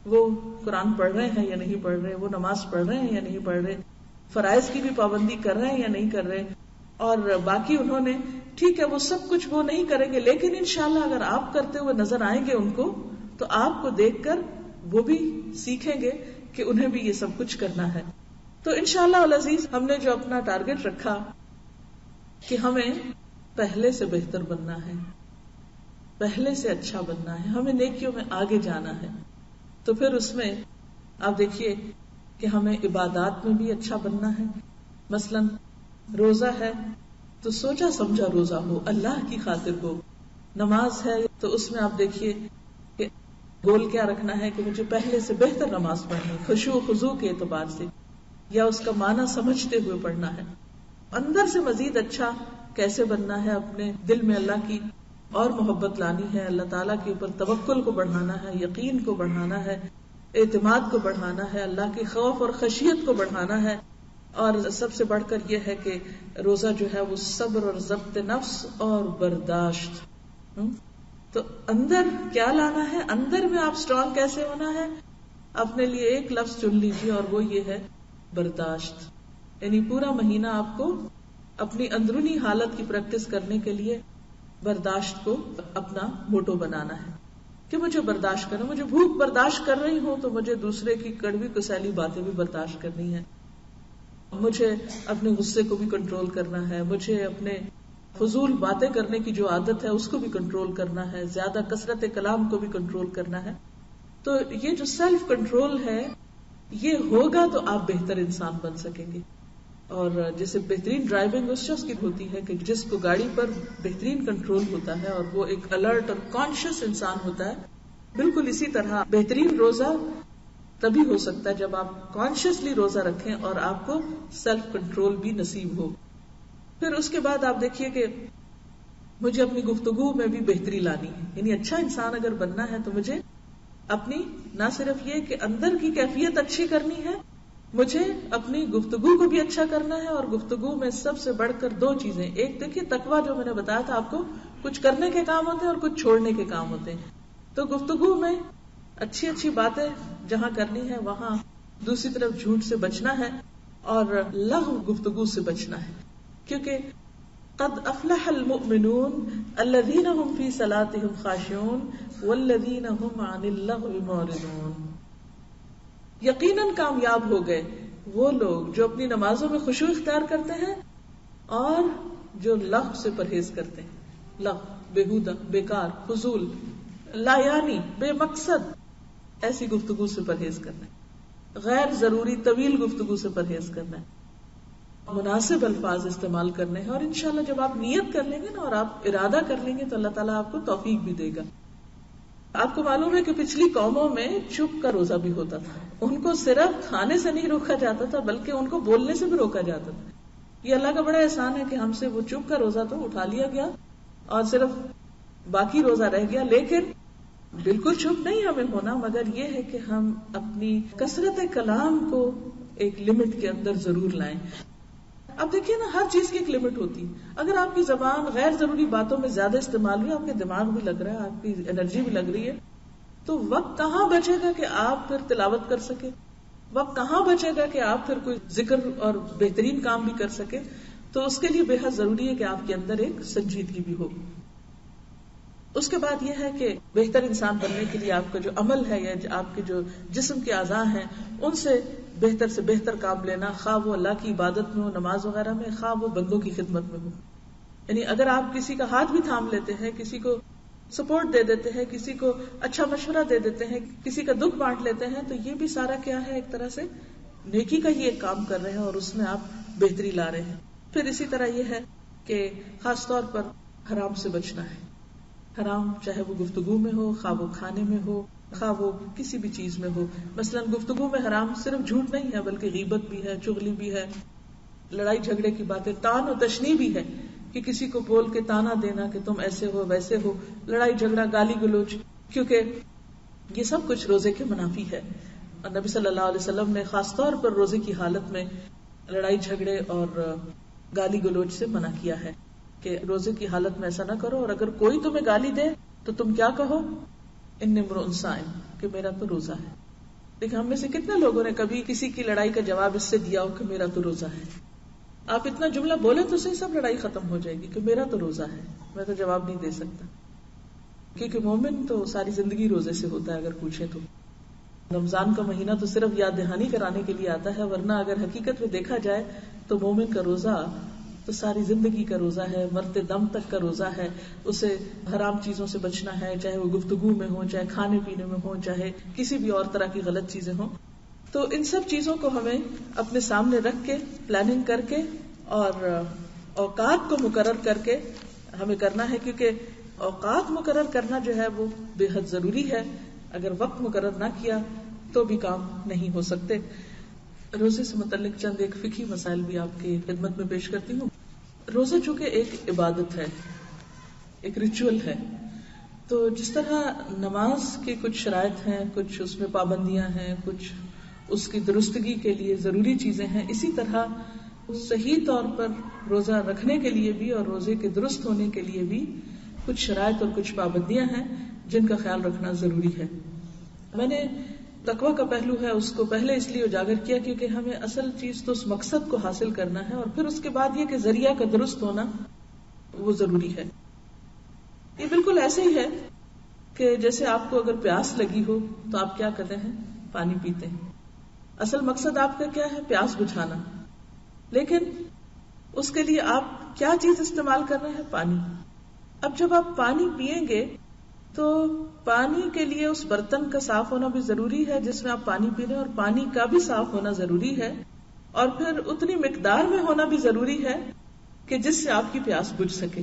وہ قرآن پڑھ رہے ہیں یا نہیں پڑھ رہے، وہ نماز پڑھ رہے ہیں یا نہیں پڑھ رہے، فرائض کی بھی پابندی کر رہے ہیں یا نہیں کر رہے. اور باقی انہوں نے ٹھیک ہے وہ سب کچھ وہ نہیں کریں گے، لیکن انشاءاللہ اگر آپ کرتے ہوئے نظر آئیں گے ان کو تو آپ کو دیکھ کر وہ بھی سیکھیں گے کہ انہیں بھی یہ سب کچھ کرنا ہے. تو انشاءاللہ العزیز ہم نے جو اپنا ٹارگٹ رکھا کہ ہمیں پہلے سے بہتر بننا ہے، پہلے سے اچھا بننا ہے، ہمیں نیکیوں میں آگے جانا ہے، تو پھر اس میں آپ دیکھیے کہ ہمیں عبادات میں بھی اچھا بننا ہے. مثلاً روزہ ہے تو سوچا سمجھا روزہ ہو، اللہ کی خاطر ہو. نماز ہے تو اس میں آپ دیکھیے کہ گول کیا رکھنا ہے کہ مجھے پہلے سے بہتر نماز پڑھنی، خشوع و خضوع کے اعتبار سے، یا اس کا معنی سمجھتے ہوئے پڑھنا ہے. اندر سے مزید اچھا کیسے بننا ہے، اپنے دل میں اللہ کی اور محبت لانی ہے، اللہ تعالیٰ کے اوپر توکل کو بڑھانا ہے، یقین کو بڑھانا ہے، اعتماد کو بڑھانا ہے، اللہ کے خوف اور خشیت کو بڑھانا ہے. اور سب سے بڑھ کر یہ ہے کہ روزہ جو ہے وہ صبر اور ضبط نفس اور برداشت. تو اندر کیا لانا ہے، اندر میں آپ اسٹرانگ کیسے ہونا ہے، اپنے لیے ایک لفظ چن لیجیے اور وہ یہ ہے برداشت. یعنی پورا مہینہ آپ کو اپنی اندرونی حالت کی پریکٹس کرنے کے لیے برداشت کو اپنا موٹو بنانا ہے کہ مجھے برداشت کرنا، مجھے بھوک برداشت کر رہی ہوں تو مجھے دوسرے کی کڑوی کسیلی باتیں بھی برداشت کرنی ہے، مجھے اپنے غصے کو بھی کنٹرول کرنا ہے، مجھے اپنے فضول باتیں کرنے کی جو عادت ہے اس کو بھی کنٹرول کرنا ہے، زیادہ کثرت کلام کو بھی کنٹرول کرنا ہے. تو یہ جو سیلف کنٹرول ہے یہ ہوگا تو آپ بہتر انسان بن سکیں گے. اور جیسے بہترین ڈرائیونگ اس شخص کی ہوتی ہے کہ جس کو گاڑی پر بہترین کنٹرول ہوتا ہے اور وہ ایک الرٹ اور کانشیس انسان ہوتا ہے، بالکل اسی طرح بہترین روزہ تبھی ہو سکتا ہے جب آپ کانشیسلی روزہ رکھیں اور آپ کو سیلف کنٹرول بھی نصیب ہو. پھر اس کے بعد آپ دیکھیے کہ مجھے اپنی گفتگو میں بھی بہتری لانی ہے، یعنی اچھا انسان اگر بننا ہے تو مجھے اپنی نہ صرف یہ کہ اندر کی کیفیت اچھی کرنی ہے، مجھے اپنی گفتگو کو بھی اچھا کرنا ہے. اور گفتگو میں سب سے بڑھ کر دو چیزیں، ایک دیکھیے تقویٰ جو میں نے بتایا تھا آپ کو، کچھ کرنے کے کام ہوتے ہیں اور کچھ چھوڑنے کے کام ہوتے ہیں. تو گفتگو میں اچھی اچھی باتیں جہاں کرنی ہے وہاں، دوسری طرف جھوٹ سے بچنا ہے اور لغو گفتگو سے بچنا ہے، کیونکہ قد افلح المؤمنون الذین هم فی صلاتهم خاشعون والذین هم عن اللغو معرضون. یقیناً کامیاب ہو گئے وہ لوگ جو اپنی نمازوں میں خشوع اختیار کرتے ہیں اور جو لغو سے پرہیز کرتے ہیں. لغو بےہودہ، بیکار، فضول، لا یعنی، بے مقصد ایسی گفتگو سے پرہیز کرنا ہے، غیر ضروری طویل گفتگو سے پرہیز کرنا ہے، مناسب الفاظ استعمال کرنے ہیں. اور انشاءاللہ جب آپ نیت کر لیں گے نا اور آپ ارادہ کر لیں گے تو اللہ تعالیٰ آپ کو توفیق بھی دے گا. آپ کو معلوم ہے کہ پچھلی قوموں میں چپ کا روزہ بھی ہوتا تھا، ان کو صرف کھانے سے نہیں روکا جاتا تھا بلکہ ان کو بولنے سے بھی روکا جاتا تھا. یہ اللہ کا بڑا احسان ہے کہ ہم سے وہ چپ کا روزہ تو اٹھا لیا گیا اور صرف باقی روزہ رہ گیا. لیکن بالکل چپ نہیں ہمیں ہونا، مگر یہ ہے کہ ہم اپنی کثرت کلام کو ایک لمٹ کے اندر ضرور لائیں. اب دیکھیے نا، ہر چیز کی ایک لمٹ ہوتی ہے. اگر آپ کی زبان غیر ضروری باتوں میں زیادہ استعمال ہوئی، آپ کے دماغ بھی لگ رہا ہے، آپ کی انرجی بھی لگ رہی ہے، تو وقت کہاں بچے گا کہ آپ پھر تلاوت کر سکے، وقت کہاں بچے گا کہ آپ پھر کوئی ذکر اور بہترین کام بھی کر سکے. تو اس کے لیے بے حد ضروری ہے کہ آپ کے اندر ایک سنجیدگی بھی ہو. اس کے بعد یہ ہے کہ بہتر انسان بننے کے لیے آپ کا جو عمل ہے یا آپ کے جو جسم کے اعضاء ہیں ان سے بہتر کام لینا، خواہ وہ اللہ کی عبادت میں ہو، نماز وغیرہ میں، خواہ وہ بندوں کی خدمت میں ہو. یعنی اگر آپ کسی کا ہاتھ بھی تھام لیتے ہیں، کسی کو سپورٹ دے دیتے ہیں، کسی کو اچھا مشورہ دے دیتے ہیں، کسی کا دکھ بانٹ لیتے ہیں، تو یہ بھی سارا کیا ہے، ایک طرح سے نیکی کا ہی ایک کام کر رہے ہیں اور اس میں آپ بہتری لا رہے ہیں. پھر اسی طرح یہ ہے کہ خاص طور پر حرام سے بچنا ہے. حرام چاہے وہ گفتگو میں ہو، خواہ وہ کھانے میں ہو، خواہ وہ کسی بھی چیز میں ہو. مثلا گفتگو میں حرام صرف جھوٹ نہیں ہے بلکہ غیبت بھی ہے، چغلی بھی ہے، لڑائی جھگڑے کی باتیں، تان و تشنیع بھی ہے کہ کسی کو بول کے تانا دینا کہ تم ایسے ہو ویسے ہو، لڑائی جھگڑا، گالی گلوچ، کیونکہ یہ سب کچھ روزے کے منافی ہے. اور نبی صلی اللہ علیہ وسلم نے خاص طور پر روزے کی حالت میں لڑائی جھگڑے اور گالی گلوچ سے منع کیا ہے کہ روزے کی حالت میں ایسا نہ کرو، اور اگر کوئی تمہیں گالی دے تو تم کیا کہو، انی امرؤ صائم، کہ میرا تو روزہ ہے. لیکن ہم میں سے کتنے لوگوں نے کبھی کسی کی لڑائی کا جواب اس سے دیا ہو کہ میرا تو روزہ ہے. آپ اتنا جملہ بولے تو صحیح، سب لڑائی ختم ہو جائے گی کہ میرا تو روزہ ہے، میں تو جواب نہیں دے سکتا. کیونکہ مومن تو ساری زندگی روزے سے ہوتا ہے. اگر پوچھے تو رمضان کا مہینہ تو صرف یاد دہانی کرانے کے لیے آتا ہے، ورنہ اگر حقیقت میں دیکھا جائے تو مومن کا روزہ تو ساری زندگی کا روزہ ہے، مرتے دم تک کا روزہ ہے. اسے حرام چیزوں سے بچنا ہے، چاہے وہ گفتگو میں ہو، چاہے کھانے پینے میں ہو، چاہے کسی بھی اور طرح کی غلط چیزیں ہوں. تو ان سب چیزوں کو ہمیں اپنے سامنے رکھ کے، پلاننگ کر کے اور اوقات کو مقرر کر کے ہمیں کرنا ہے. کیونکہ اوقات مقرر کرنا جو ہے وہ بے حد ضروری ہے. اگر وقت مقرر نہ کیا تو بھی کام نہیں ہو سکتے. روزے سے متعلق چند ایک فقہی مسائل بھی آپ کی خدمت میں پیش کرتی ہوں. روزہ چونکہ ایک عبادت ہے، ایک ریچول ہے، تو جس طرح نماز کی کچھ شرائط ہیں، کچھ اس میں پابندیاں ہیں، کچھ اس کی درستگی کے لیے ضروری چیزیں ہیں، اسی طرح صحیح طور پر روزہ رکھنے کے لیے بھی اور روزے کے درست ہونے کے لیے بھی کچھ شرائط اور کچھ پابندیاں ہیں جن کا خیال رکھنا ضروری ہے. میں نے تقویٰ کا پہلو ہے اس کو پہلے اس لیے اجاگر کیا کیونکہ ہمیں اصل چیز تو اس مقصد کو حاصل کرنا ہے، اور پھر اس کے بعد یہ کہ ذریعہ کا درست ہونا وہ ضروری ہے. یہ بالکل ایسے ہی ہے کہ جیسے آپ کو اگر پیاس لگی ہو تو آپ کیا کرتے ہیں، پانی پیتے ہیں. اصل مقصد آپ کا کیا ہے، پیاس بجھانا. لیکن اس کے لیے آپ کیا چیز استعمال کر رہے ہیں، پانی. اب جب آپ پانی پیئیں گے تو پانی کے لیے اس برتن کا صاف ہونا بھی ضروری ہے جس میں آپ پانی پی رہے ہیں، اور پانی کا بھی صاف ہونا ضروری ہے، اور پھر اتنی مقدار میں ہونا بھی ضروری ہے کہ جس سے آپ کی پیاس بجھ سکے.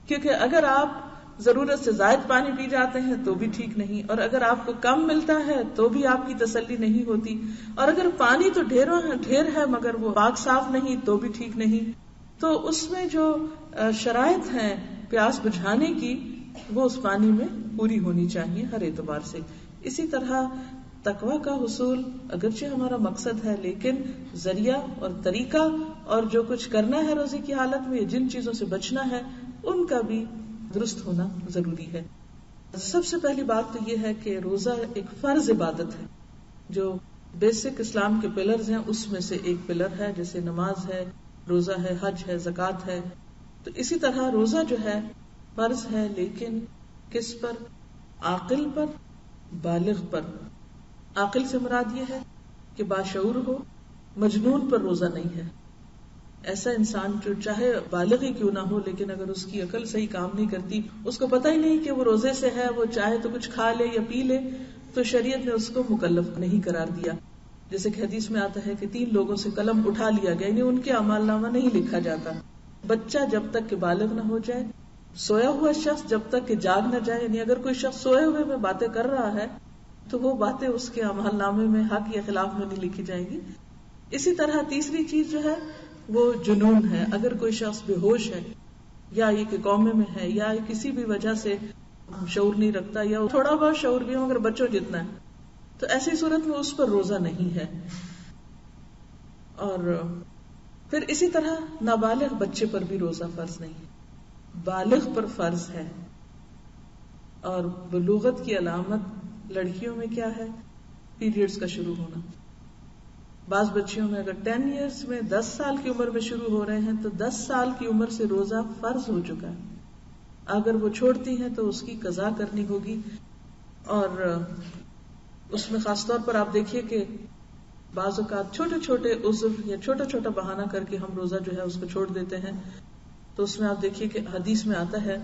کیونکہ اگر آپ ضرورت سے زائد پانی پی جاتے ہیں تو بھی ٹھیک نہیں، اور اگر آپ کو کم ملتا ہے تو بھی آپ کی تسلی نہیں ہوتی، اور اگر پانی تو ڈھیر ہے مگر وہ پاک صاف نہیں تو بھی ٹھیک نہیں. تو اس میں جو شرائط ہیں پیاس بجھانے کی وہ اس پانی میں پوری ہونی چاہیے ہر اعتبار سے. اسی طرح تقویٰ کا حصول اگرچہ ہمارا مقصد ہے، لیکن ذریعہ اور طریقہ اور جو کچھ کرنا ہے روزے کی حالت میں، جن چیزوں سے بچنا ہے، ان کا بھی درست ہونا ضروری ہے. سب سے پہلی بات تو یہ ہے کہ روزہ ایک فرض عبادت ہے جو بیسک اسلام کے پلرز ہیں اس میں سے ایک پلر ہے، جیسے نماز ہے، روزہ ہے، حج ہے، زکوٰۃ ہے. تو اسی طرح روزہ جو ہے فرض ہے، لیکن کس پر؟ عاقل پر، بالغ پر. عاقل سے مراد یہ ہے کہ باشعور ہو، مجنون پر روزہ نہیں ہے. ایسا انسان جو چاہے بالغ ہی کیوں نہ ہو لیکن اگر اس کی عقل صحیح کام نہیں کرتی، اس کو پتہ ہی نہیں کہ وہ روزے سے ہے، وہ چاہے تو کچھ کھا لے یا پی لے، تو شریعت نے اس کو مکلف نہیں قرار دیا. جیسے کہ حدیث میں آتا ہے کہ 3 لوگوں سے قلم اٹھا لیا گیا، یعنی ان کے اعمال نامہ نہیں لکھا جاتا. بچہ جب تک کہ بالغ نہ ہو جائے، سویا ہوا شخص جب تک کہ جاگ نہ جائے، یعنی اگر کوئی شخص سوئے ہوئے میں باتیں کر رہا ہے تو وہ باتیں اس کے اعمال نامے میں حق یا خلاف میں نہیں لکھی جائیں گی. اسی طرح تیسری چیز جو ہے وہ جنون ہے. اگر کوئی شخص بے ہوش ہے، یا یہ کہ قومے میں ہے، یا کسی بھی وجہ سے شعور نہیں رکھتا، یا تھوڑا بہت شعور بھی ہو مگر بچوں جتنا ہے، تو ایسی صورت میں اس پر روزہ نہیں ہے. اور پھر اسی طرح نابالغ بچے پر بھی روزہ فرض نہیں ہے، بالغ پر فرض ہے. اور بلوغت کی علامت لڑکیوں میں کیا ہے؟ پیریڈز کا شروع ہونا. بعض بچیوں میں اگر 10 ایئرس میں 10 سال کی عمر میں شروع ہو رہے ہیں تو 10 سال کی عمر سے روزہ فرض ہو چکا ہے. اگر وہ چھوڑتی ہیں تو اس کی قضا کرنی ہوگی. اور اس میں خاص طور پر آپ دیکھیے کہ بعض اوقات چھوٹے چھوٹے عذر یا چھوٹا چھوٹا بہانہ کر کے ہم روزہ جو ہے اس کو چھوڑ دیتے ہیں. تو اس میں آپ دیکھیے کہ حدیث میں آتا ہے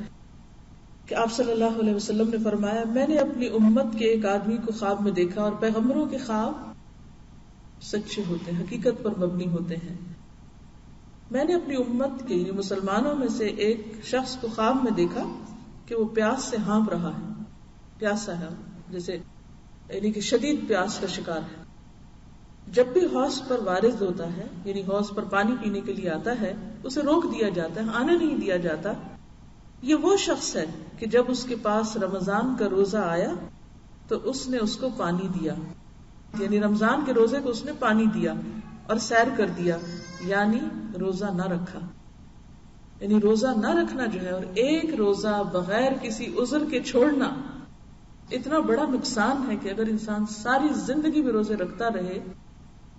کہ آپ صلی اللہ علیہ وسلم نے فرمایا میں نے اپنی امت کے ایک آدمی کو خواب میں دیکھا, اور پیغمبروں کے خواب سچے ہوتے ہیں, حقیقت پر مبنی ہوتے ہیں. میں نے اپنی امت کے مسلمانوں میں سے ایک شخص کو خواب میں دیکھا کہ وہ پیاس سے ہانپ رہا ہے, پیاسا ہے, جیسے یعنی کہ شدید پیاس کا شکار ہے. جب بھی حوض پر وارد ہوتا ہے, یعنی حوض پر پانی پینے کے لیے آتا ہے, اسے روک دیا جاتا ہے, آنے نہیں دیا جاتا. یہ وہ شخص ہے کہ جب اس کے پاس رمضان کا روزہ آیا تو اس نے اس کو پانی دیا, یعنی رمضان کے روزے کو اس نے پانی دیا اور سیر کر دیا, یعنی روزہ نہ رکھا. یعنی روزہ نہ رکھنا جو ہے اور ایک روزہ بغیر کسی عذر کے چھوڑنا اتنا بڑا نقصان ہے کہ اگر انسان ساری زندگی میں روزے رکھتا رہے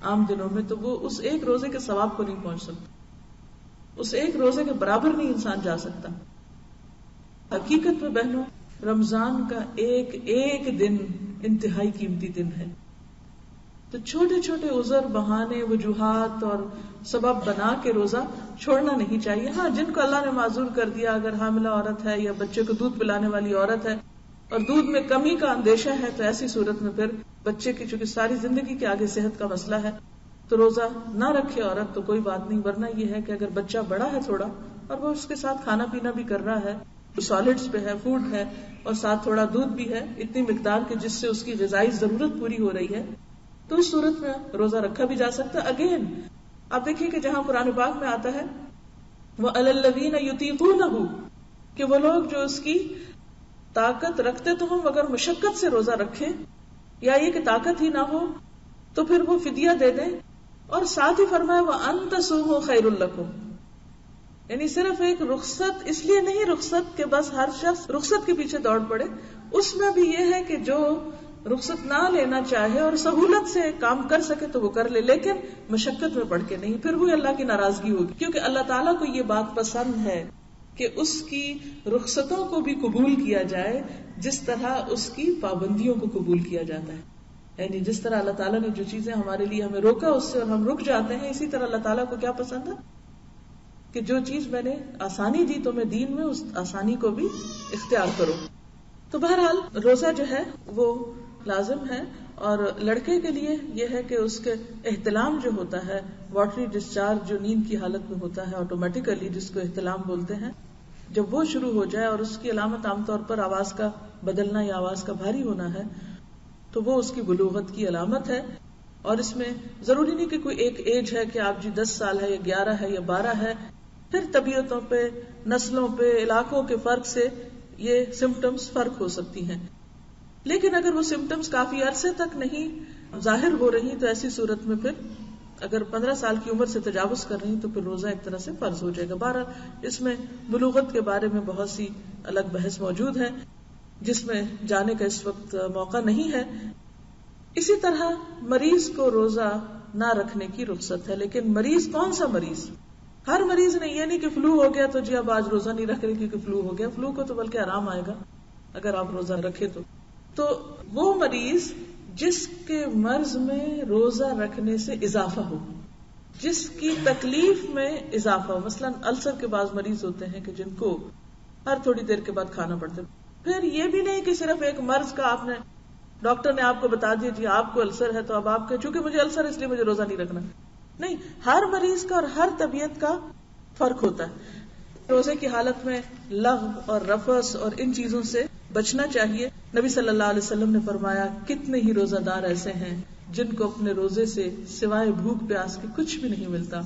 عام دنوں میں تو وہ اس ایک روزے کے ثواب کو نہیں پہنچ سکتا, اس ایک روزے کے برابر نہیں انسان جا سکتا. حقیقت میں بہنوں رمضان کا ایک ایک دن انتہائی قیمتی دن ہے. تو چھوٹے چھوٹے عذر, بہانے, وجوہات اور سبب بنا کے روزہ چھوڑنا نہیں چاہیے. ہاں جن کو اللہ نے معذور کر دیا, اگر حاملہ عورت ہے یا بچے کو دودھ پلانے والی عورت ہے اور دودھ میں کمی کا اندیشہ ہے, تو ایسی صورت میں پھر بچے کی چونکہ ساری زندگی کے آگے صحت کا مسئلہ ہے تو روزہ نہ رکھے عورت تو کوئی بات نہیں. ورنہ یہ ہے کہ اگر بچہ بڑا ہے تھوڑا اور وہ اس کے ساتھ کھانا پینا بھی کر رہا ہے, سالڈز پہ ہے, فوڈ ہے, اور ساتھ تھوڑا دودھ بھی ہے اتنی مقدار کے جس سے اس کی غذائی ضرورت پوری ہو رہی ہے, تو اس صورت میں روزہ رکھا بھی جا سکتا. اگین آپ دیکھیے کہ جہاں قرآن پاک میں آتا ہے وَعَلَى الَّذِينَ يُطِيقُونَهُ کہ وہ لوگ جو اس کی طاقت رکھتے تو ہم مگر مشقت سے روزہ رکھیں, یا یہ کہ طاقت ہی نہ ہو تو پھر وہ فدیہ دے دیں. اور ساتھ ہی فرمایا وَأَن تَصُومُوا خَيْرٌ لَكُمْ, یعنی صرف ایک رخصت اس لیے نہیں رخصت کہ بس ہر شخص رخصت کے پیچھے دوڑ پڑے. اس میں بھی یہ ہے کہ جو رخصت نہ لینا چاہے اور سہولت سے کام کر سکے تو وہ کر لے, لیکن مشقت میں پڑ کے نہیں, پھر وہ اللہ کی ناراضگی ہوگی. کیونکہ اللہ تعالیٰ کو یہ بات پسند ہے کہ اس کی رخصتوں کو بھی قبول کیا جائے جس طرح اس کی پابندیوں کو قبول کیا جاتا ہے. یعنی جس طرح اللہ تعالیٰ نے جو چیزیں ہمارے لیے ہمیں روکا اس سے اور ہم رک جاتے ہیں, اسی طرح اللہ تعالیٰ کو کیا پسند ہے کہ جو چیز میں نے آسانی دی تو میں دین میں اس آسانی کو بھی اختیار کرو. تو بہرحال روزہ جو ہے وہ لازم ہے. اور لڑکے کے لیے یہ ہے کہ اس کے احتلام جو ہوتا ہے, واٹری ڈسچارج جو نیند کی حالت میں ہوتا ہے آٹومیٹیکلی, جس کو احتلام بولتے ہیں, جب وہ شروع ہو جائے اور اس کی علامت عام طور پر آواز کا بدلنا یا آواز کا بھاری ہونا ہے تو وہ اس کی بلوغت کی علامت ہے. اور اس میں ضروری نہیں کہ کوئی ایک ایج ہے کہ آپ 10 سال ہے یا 11 ہے یا 12 ہے, پھر طبیعتوں پہ, نسلوں پہ, علاقوں کے فرق سے یہ سمپٹمز فرق ہو سکتی ہیں. لیکن اگر وہ سمپٹمز کافی عرصے تک نہیں ظاہر ہو رہی تو ایسی صورت میں پھر اگر 15 سال کی عمر سے تجاوز کر رہی تو پھر روزہ ایک طرح سے فرض ہو جائے گا. بہرحال اس میں بلوغت کے بارے میں بہت سی الگ بحث موجود ہے جس میں جانے کا اس وقت موقع نہیں ہے. اسی طرح مریض کو روزہ نہ رکھنے کی رخصت ہے, لیکن مریض کون سا مریض؟ ہر مریض نے یہ نہیں کہ فلو ہو گیا تو جی اب آج روزہ نہیں رکھ رہے کیونکہ فلو ہو گیا. فلو کو تو بلکہ آرام آئے گا اگر آپ روزہ رکھے تو وہ مریض جس کے مرض میں روزہ رکھنے سے اضافہ ہو, جس کی تکلیف میں اضافہ ہو. مثلا السر کے بعض مریض ہوتے ہیں کہ جن کو ہر تھوڑی دیر کے بعد کھانا پڑتا ہے. پھر یہ بھی نہیں کہ صرف ایک مرض کا آپ نے ڈاکٹر نے آپ کو بتا دیا جی آپ کو السر ہے تو اب آپ کے چونکہ مجھے السر اس لیے مجھے روزہ نہیں رکھنا. نہیں, ہر مریض کا اور ہر طبیعت کا فرق ہوتا ہے. روزے کی حالت میں لغو اور رفث اور ان چیزوں سے بچنا چاہیے. نبی صلی اللہ علیہ وسلم نے فرمایا کتنے ہی روزہ دار ایسے ہیں جن کو اپنے روزے سے سوائے بھوک پیاس کے کچھ بھی نہیں ملتا,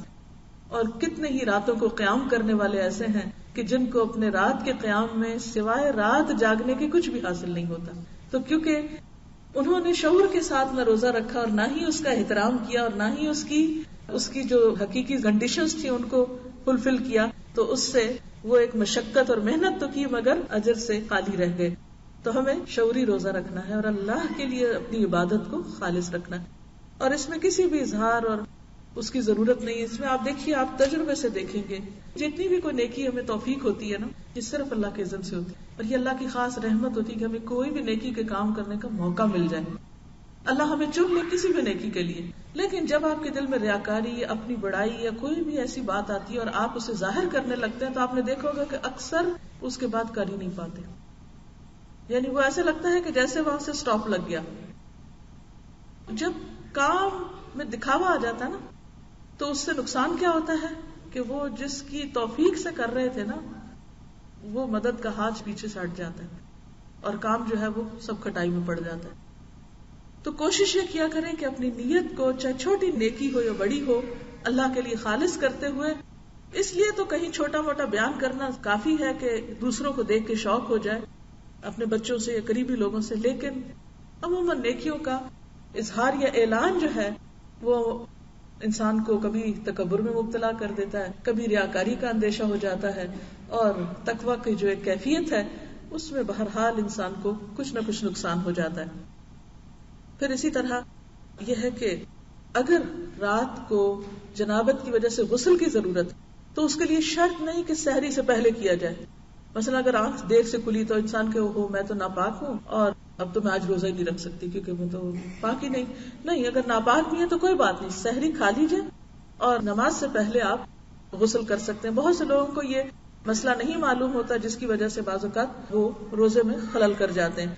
اور کتنے ہی راتوں کو قیام کرنے والے ایسے ہیں کہ جن کو اپنے رات کے قیام میں سوائے رات جاگنے کے کچھ بھی حاصل نہیں ہوتا. تو کیونکہ انہوں نے شعور کے ساتھ نہ روزہ رکھا اور نہ ہی اس کا احترام کیا اور نہ ہی اس کی جو حقیقی کنڈیشنز تھی ان کو فلفل کیا, تو اس سے وہ ایک مشقت اور محنت تو کی مگر اجر سے خالی رہ گئے. تو ہمیں شعوری روزہ رکھنا ہے اور اللہ کے لیے اپنی عبادت کو خالص رکھنا ہے. اور اس میں کسی بھی اظہار اور اس کی ضرورت نہیں ہے. اس میں آپ دیکھیے، آپ تجربے سے دیکھیں گے جتنی بھی کوئی نیکی ہمیں توفیق ہوتی ہے نا، یہ صرف اللہ کے اذن سے ہوتی ہے، اور یہ اللہ کی خاص رحمت ہوتی ہے کہ ہمیں کوئی بھی نیکی کے کام کرنے کا موقع مل جائے. اللہ ہمیں چن لے کسی بھی نیکی کے لیے، لیکن جب آپ کے دل میں ریاکاری یا اپنی بڑائی یا کوئی بھی ایسی بات آتی ہے اور آپ اسے ظاہر کرنے لگتے ہیں، تو آپ نے دیکھا ہوگا کہ اکثر اس کے بعد کر ہی نہیں پاتے. یعنی وہ ایسے لگتا ہے کہ جیسے وہاں سے سٹاپ لگ گیا. جب کام میں دکھاوا آ جاتا ہے نا، تو اس سے نقصان کیا ہوتا ہے کہ وہ جس کی توفیق سے کر رہے تھے نا، وہ مدد کا ہاتھ پیچھے سے ہٹ جاتا ہے اور کام جو ہے وہ سب کھٹائی میں پڑ جاتا ہے. تو کوشش یہ کیا کریں کہ اپنی نیت کو، چاہے چھوٹی نیکی ہو یا بڑی ہو، اللہ کے لیے خالص کرتے ہوئے. اس لیے تو کہیں چھوٹا موٹا بیان کرنا کافی ہے کہ دوسروں کو دیکھ کے شوق ہو جائے، اپنے بچوں سے یا قریبی لوگوں سے، لیکن عموماً نیکیوں کا اظہار یا اعلان جو ہے وہ انسان کو کبھی تکبر میں مبتلا کر دیتا ہے، کبھی ریاکاری کا اندیشہ ہو جاتا ہے، اور تقویٰ کی جو ایک کیفیت ہے اس میں بہرحال انسان کو کچھ نہ کچھ نقصان ہو جاتا ہے. پھر اسی طرح یہ ہے کہ اگر رات کو جنابت کی وجہ سے غسل کی ضرورت، تو اس کے لیے شرط نہیں کہ سحری سے پہلے کیا جائے. مثلا اگر آنکھ دیر سے کھلی تو انسان کے میں تو ناپاک ہوں اور اب تو میں آج روزہ ہی نہیں رکھ سکتی کیونکہ میں تو پاک ہی نہیں. اگر ناپاک بھی ہے تو کوئی بات نہیں، سحری کھا لیجیے اور نماز سے پہلے آپ غسل کر سکتے ہیں. بہت سے لوگوں کو یہ مسئلہ نہیں معلوم ہوتا، جس کی وجہ سے بعض اوقات وہ روزے میں خلل کر جاتے ہیں.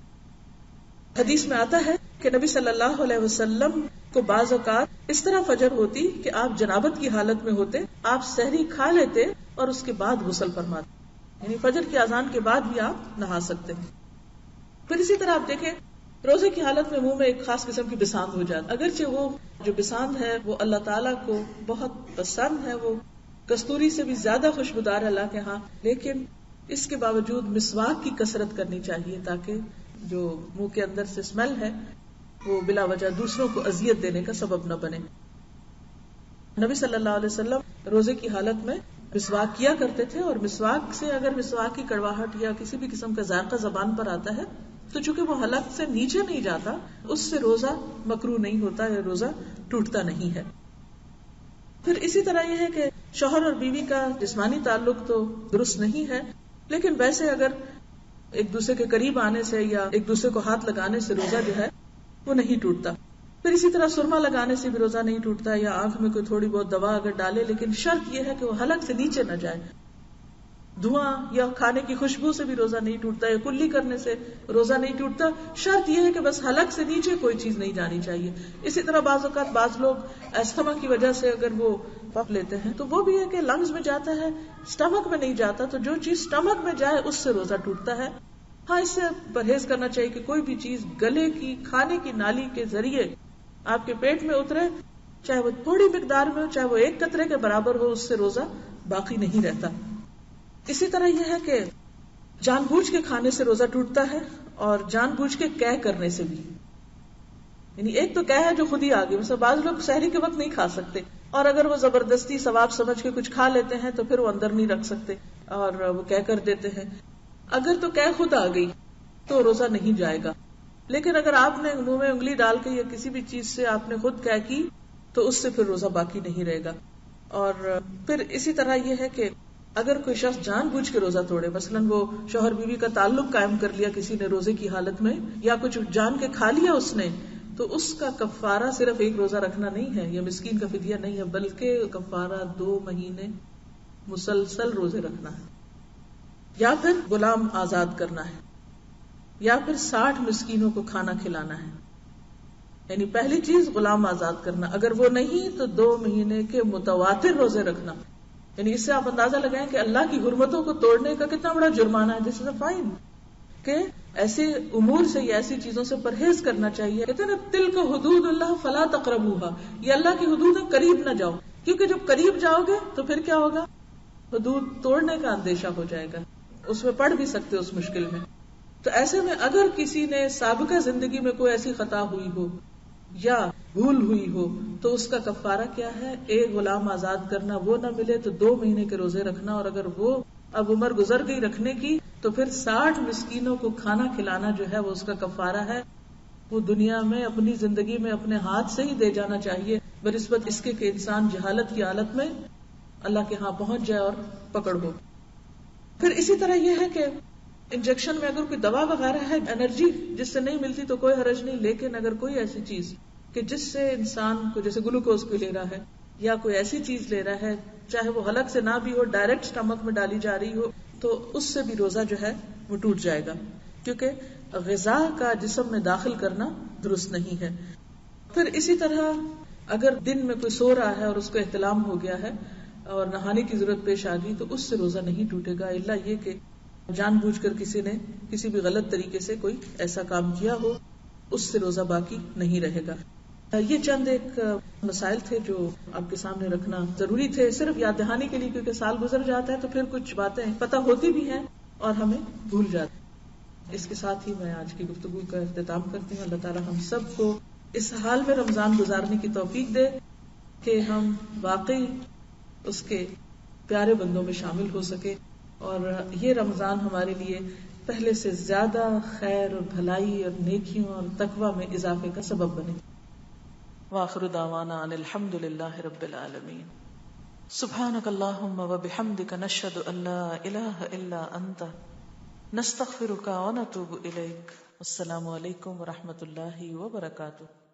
حدیث میں آتا ہے کہ نبی صلی اللہ علیہ وسلم کو بعض اوقات اس طرح فجر ہوتی کہ آپ جنابت کی حالت میں ہوتے، آپ سحری کھا لیتے اور اس کے بعد غسل فرماتے، یعنی فجر کی اذان کے بعد بھی آپ نہا سکتے ہیں. پھر اسی طرح آپ دیکھیں روزے کی حالت میں منہ میں ایک خاص قسم کی بساند ہو جاتی، اگرچہ وہ جو بساند ہے وہ اللہ تعالیٰ کو بہت پسند ہے، وہ کستوری سے بھی زیادہ خوشبودار ہے اللہ کے ہاں، لیکن اس کے باوجود مسواک کی کثرت کرنی چاہیے تاکہ جو منہ کے اندر سے اسمیل ہے وہ بلا وجہ دوسروں کو اذیت دینے کا سبب نہ بنے. نبی صلی اللہ علیہ وسلم روزے کی حالت میں مسواک کیا کرتے تھے، اور مسواک سے اگر مسواک کی کڑواہٹ یا کسی بھی قسم کا ذائقہ زبان پر آتا ہے تو چونکہ وہ حلق سے نیچے نہیں جاتا، اس سے روزہ مکروہ نہیں ہوتا یا روزہ ٹوٹتا نہیں ہے. پھر اسی طرح یہ ہے کہ شوہر اور بیوی کا جسمانی تعلق تو درست نہیں ہے، لیکن ویسے اگر ایک دوسرے کے قریب آنے سے یا ایک دوسرے کو ہاتھ لگانے سے روزہ جو ہے وہ نہیں ٹوٹتا. پھر اسی طرح سرما لگانے سے بھی روزہ نہیں ٹوٹتا، یا آنکھ میں کوئی تھوڑی بہت دوا اگر ڈالے، لیکن شرط یہ ہے کہ وہ حلق سے نیچے نہ جائے. دھواں یا کھانے کی خوشبو سے بھی روزہ نہیں ٹوٹتا، یا کلی کرنے سے روزہ نہیں ٹوٹتا. شرط یہ ہے کہ بس حلق سے نیچے کوئی چیز نہیں جانی چاہیے. اسی طرح بعض اوقات بعض لوگ استھما کی وجہ سے اگر وہ پف لیتے ہیں تو وہ بھی ہے کہ لنگز میں جاتا ہے، اسٹمک میں نہیں جاتا، تو جو چیز اسٹمک میں جائے اس سے روزہ ٹوٹتا ہے. ہاں، اس سے پرہیز کرنا چاہیے کہ کوئی بھی چیز گلے کی، کھانے کی نالی کے ذریعے آپ کے پیٹ میں اترے، چاہے وہ تھوڑی مقدار میں ہو، چاہے وہ ایک قطرے کے برابر ہو، اس سے روزہ باقی نہیں رہتا. اسی طرح یہ ہے کہ جان بوجھ کے کھانے سے روزہ ٹوٹتا ہے، اور جان بوجھ کے قے کرنے سے بھی. یعنی ایک تو قے ہے جو خود ہی آگے، مثلا بعض لوگ سحری کے وقت نہیں کھا سکتے، اور اگر وہ زبردستی ثواب سمجھ کے کچھ کھا لیتے ہیں تو پھر وہ اندر نہیں رکھ سکتے اور وہ قے کر دیتے ہیں. اگر تو قے خود آ گئی تو روزہ نہیں جائے گا، لیکن اگر آپ نے منہ میں انگلی ڈال کے یا کسی بھی چیز سے آپ نے خود قے کی تو اس سے پھر روزہ باقی نہیں رہے گا. اور پھر اسی طرح یہ ہے کہ اگر کوئی شخص جان بوجھ کے روزہ توڑے، مثلا وہ شوہر بیوی کا تعلق قائم کر لیا کسی نے روزے کی حالت میں، یا کچھ جان کے کھا لیا اس نے، تو اس کا کفارہ صرف ایک روزہ رکھنا نہیں ہے یا مسکین کا فدیہ نہیں ہے، بلکہ کفارہ 2 مہینے مسلسل روزے رکھنا ہے، یا پھر غلام آزاد کرنا ہے، یا پھر 60 مسکینوں کو کھانا کھلانا ہے. یعنی پہلی چیز غلام آزاد کرنا، اگر وہ نہیں تو 2 مہینے کے متواتر روزے رکھنا. یعنی اس سے آپ اندازہ لگائیں کہ اللہ کی حرمتوں کو توڑنے کا کتنا بڑا جرمانہ ہے. دس از اے فائن. کہ ایسے امور سے یا ایسی چیزوں سے پرہیز کرنا چاہیے. کہتے ہیں نا تلک حدود اللہ فلا تقربوها، یہ اللہ کی حدود ہے، قریب نہ جاؤ، کیونکہ جب قریب جاؤ گے تو پھر کیا ہوگا، حدود توڑنے کا اندیشہ ہو جائے گا، اس میں پڑ بھی سکتے اس مشکل میں. تو ایسے میں اگر کسی نے سابقہ زندگی میں کوئی ایسی خطا ہوئی ہو یا بھول ہوئی ہو تو اس کا کفارہ کیا ہے، ایک غلام آزاد کرنا، وہ نہ ملے تو 2 مہینے کے روزے رکھنا، اور اگر وہ اب عمر گزر گئی رکھنے کی تو پھر 60 مسکینوں کو کھانا کھلانا جو ہے وہ اس کا کفارہ ہے. وہ دنیا میں اپنی زندگی میں اپنے ہاتھ سے ہی دے جانا چاہیے بنسبت اس کے کہ انسان جہالت کی حالت میں اللہ کے ہاں پہنچ جائے اور پکڑ ہو. پھر اسی طرح یہ ہے کہ انجیکشن میں اگر کوئی دوا وغیرہ ہے، انرجی جس سے نہیں ملتی تو کوئی حرج نہیں، لیکن اگر کوئی ایسی چیز کہ جس سے انسان کو جیسے گلوکوز کو لے رہا ہے یا کوئی ایسی چیز لے رہا ہے چاہے وہ حلق سے نہ بھی ہو، ڈائریکٹ سٹمک میں ڈالی جا رہی ہو، تو اس سے بھی روزہ جو ہے وہ ٹوٹ جائے گا، کیونکہ غذا کا جسم میں داخل کرنا درست نہیں ہے. پھر اسی طرح اگر دن میں کوئی سو رہا ہے اور اس کو احتلام ہو گیا ہے اور نہانے کی ضرورت پیش آ گئی تو اس سے روزہ نہیں ٹوٹے گا، الا یہ کہ جان بوجھ کر کسی نے کسی بھی غلط طریقے سے کوئی ایسا کام کیا ہو، اس سے روزہ باقی نہیں رہے گا. یہ چند ایک مسائل تھے جو آپ کے سامنے رکھنا ضروری تھے، صرف یاد دہانی کے لیے، کیونکہ سال گزر جاتا ہے تو پھر کچھ باتیں پتہ ہوتی بھی ہیں اور ہمیں بھول جاتی. اس کے ساتھ ہی میں آج کی گفتگو کا اختتام کرتی ہوں. اللہ تعالی ہم سب کو اس حال میں رمضان گزارنے کی توفیق دے کہ ہم واقعی اس کے پیارے بندوں میں شامل ہو سکے اور یہ رمضان ہمارے لیے پہلے سے زیادہ خیر اور بھلائی اور نیکیوں اور تقوی میں اضافے کا سبب بنے. وآخر دعوانا ان الحمد للہ رب العالمین. سبحانک اللہم وبحمدک نشہد ان لا الہ الا انت نستغفرک ونتوب الیک. السلام علیکم ورحمۃ اللہ وبرکاتہ.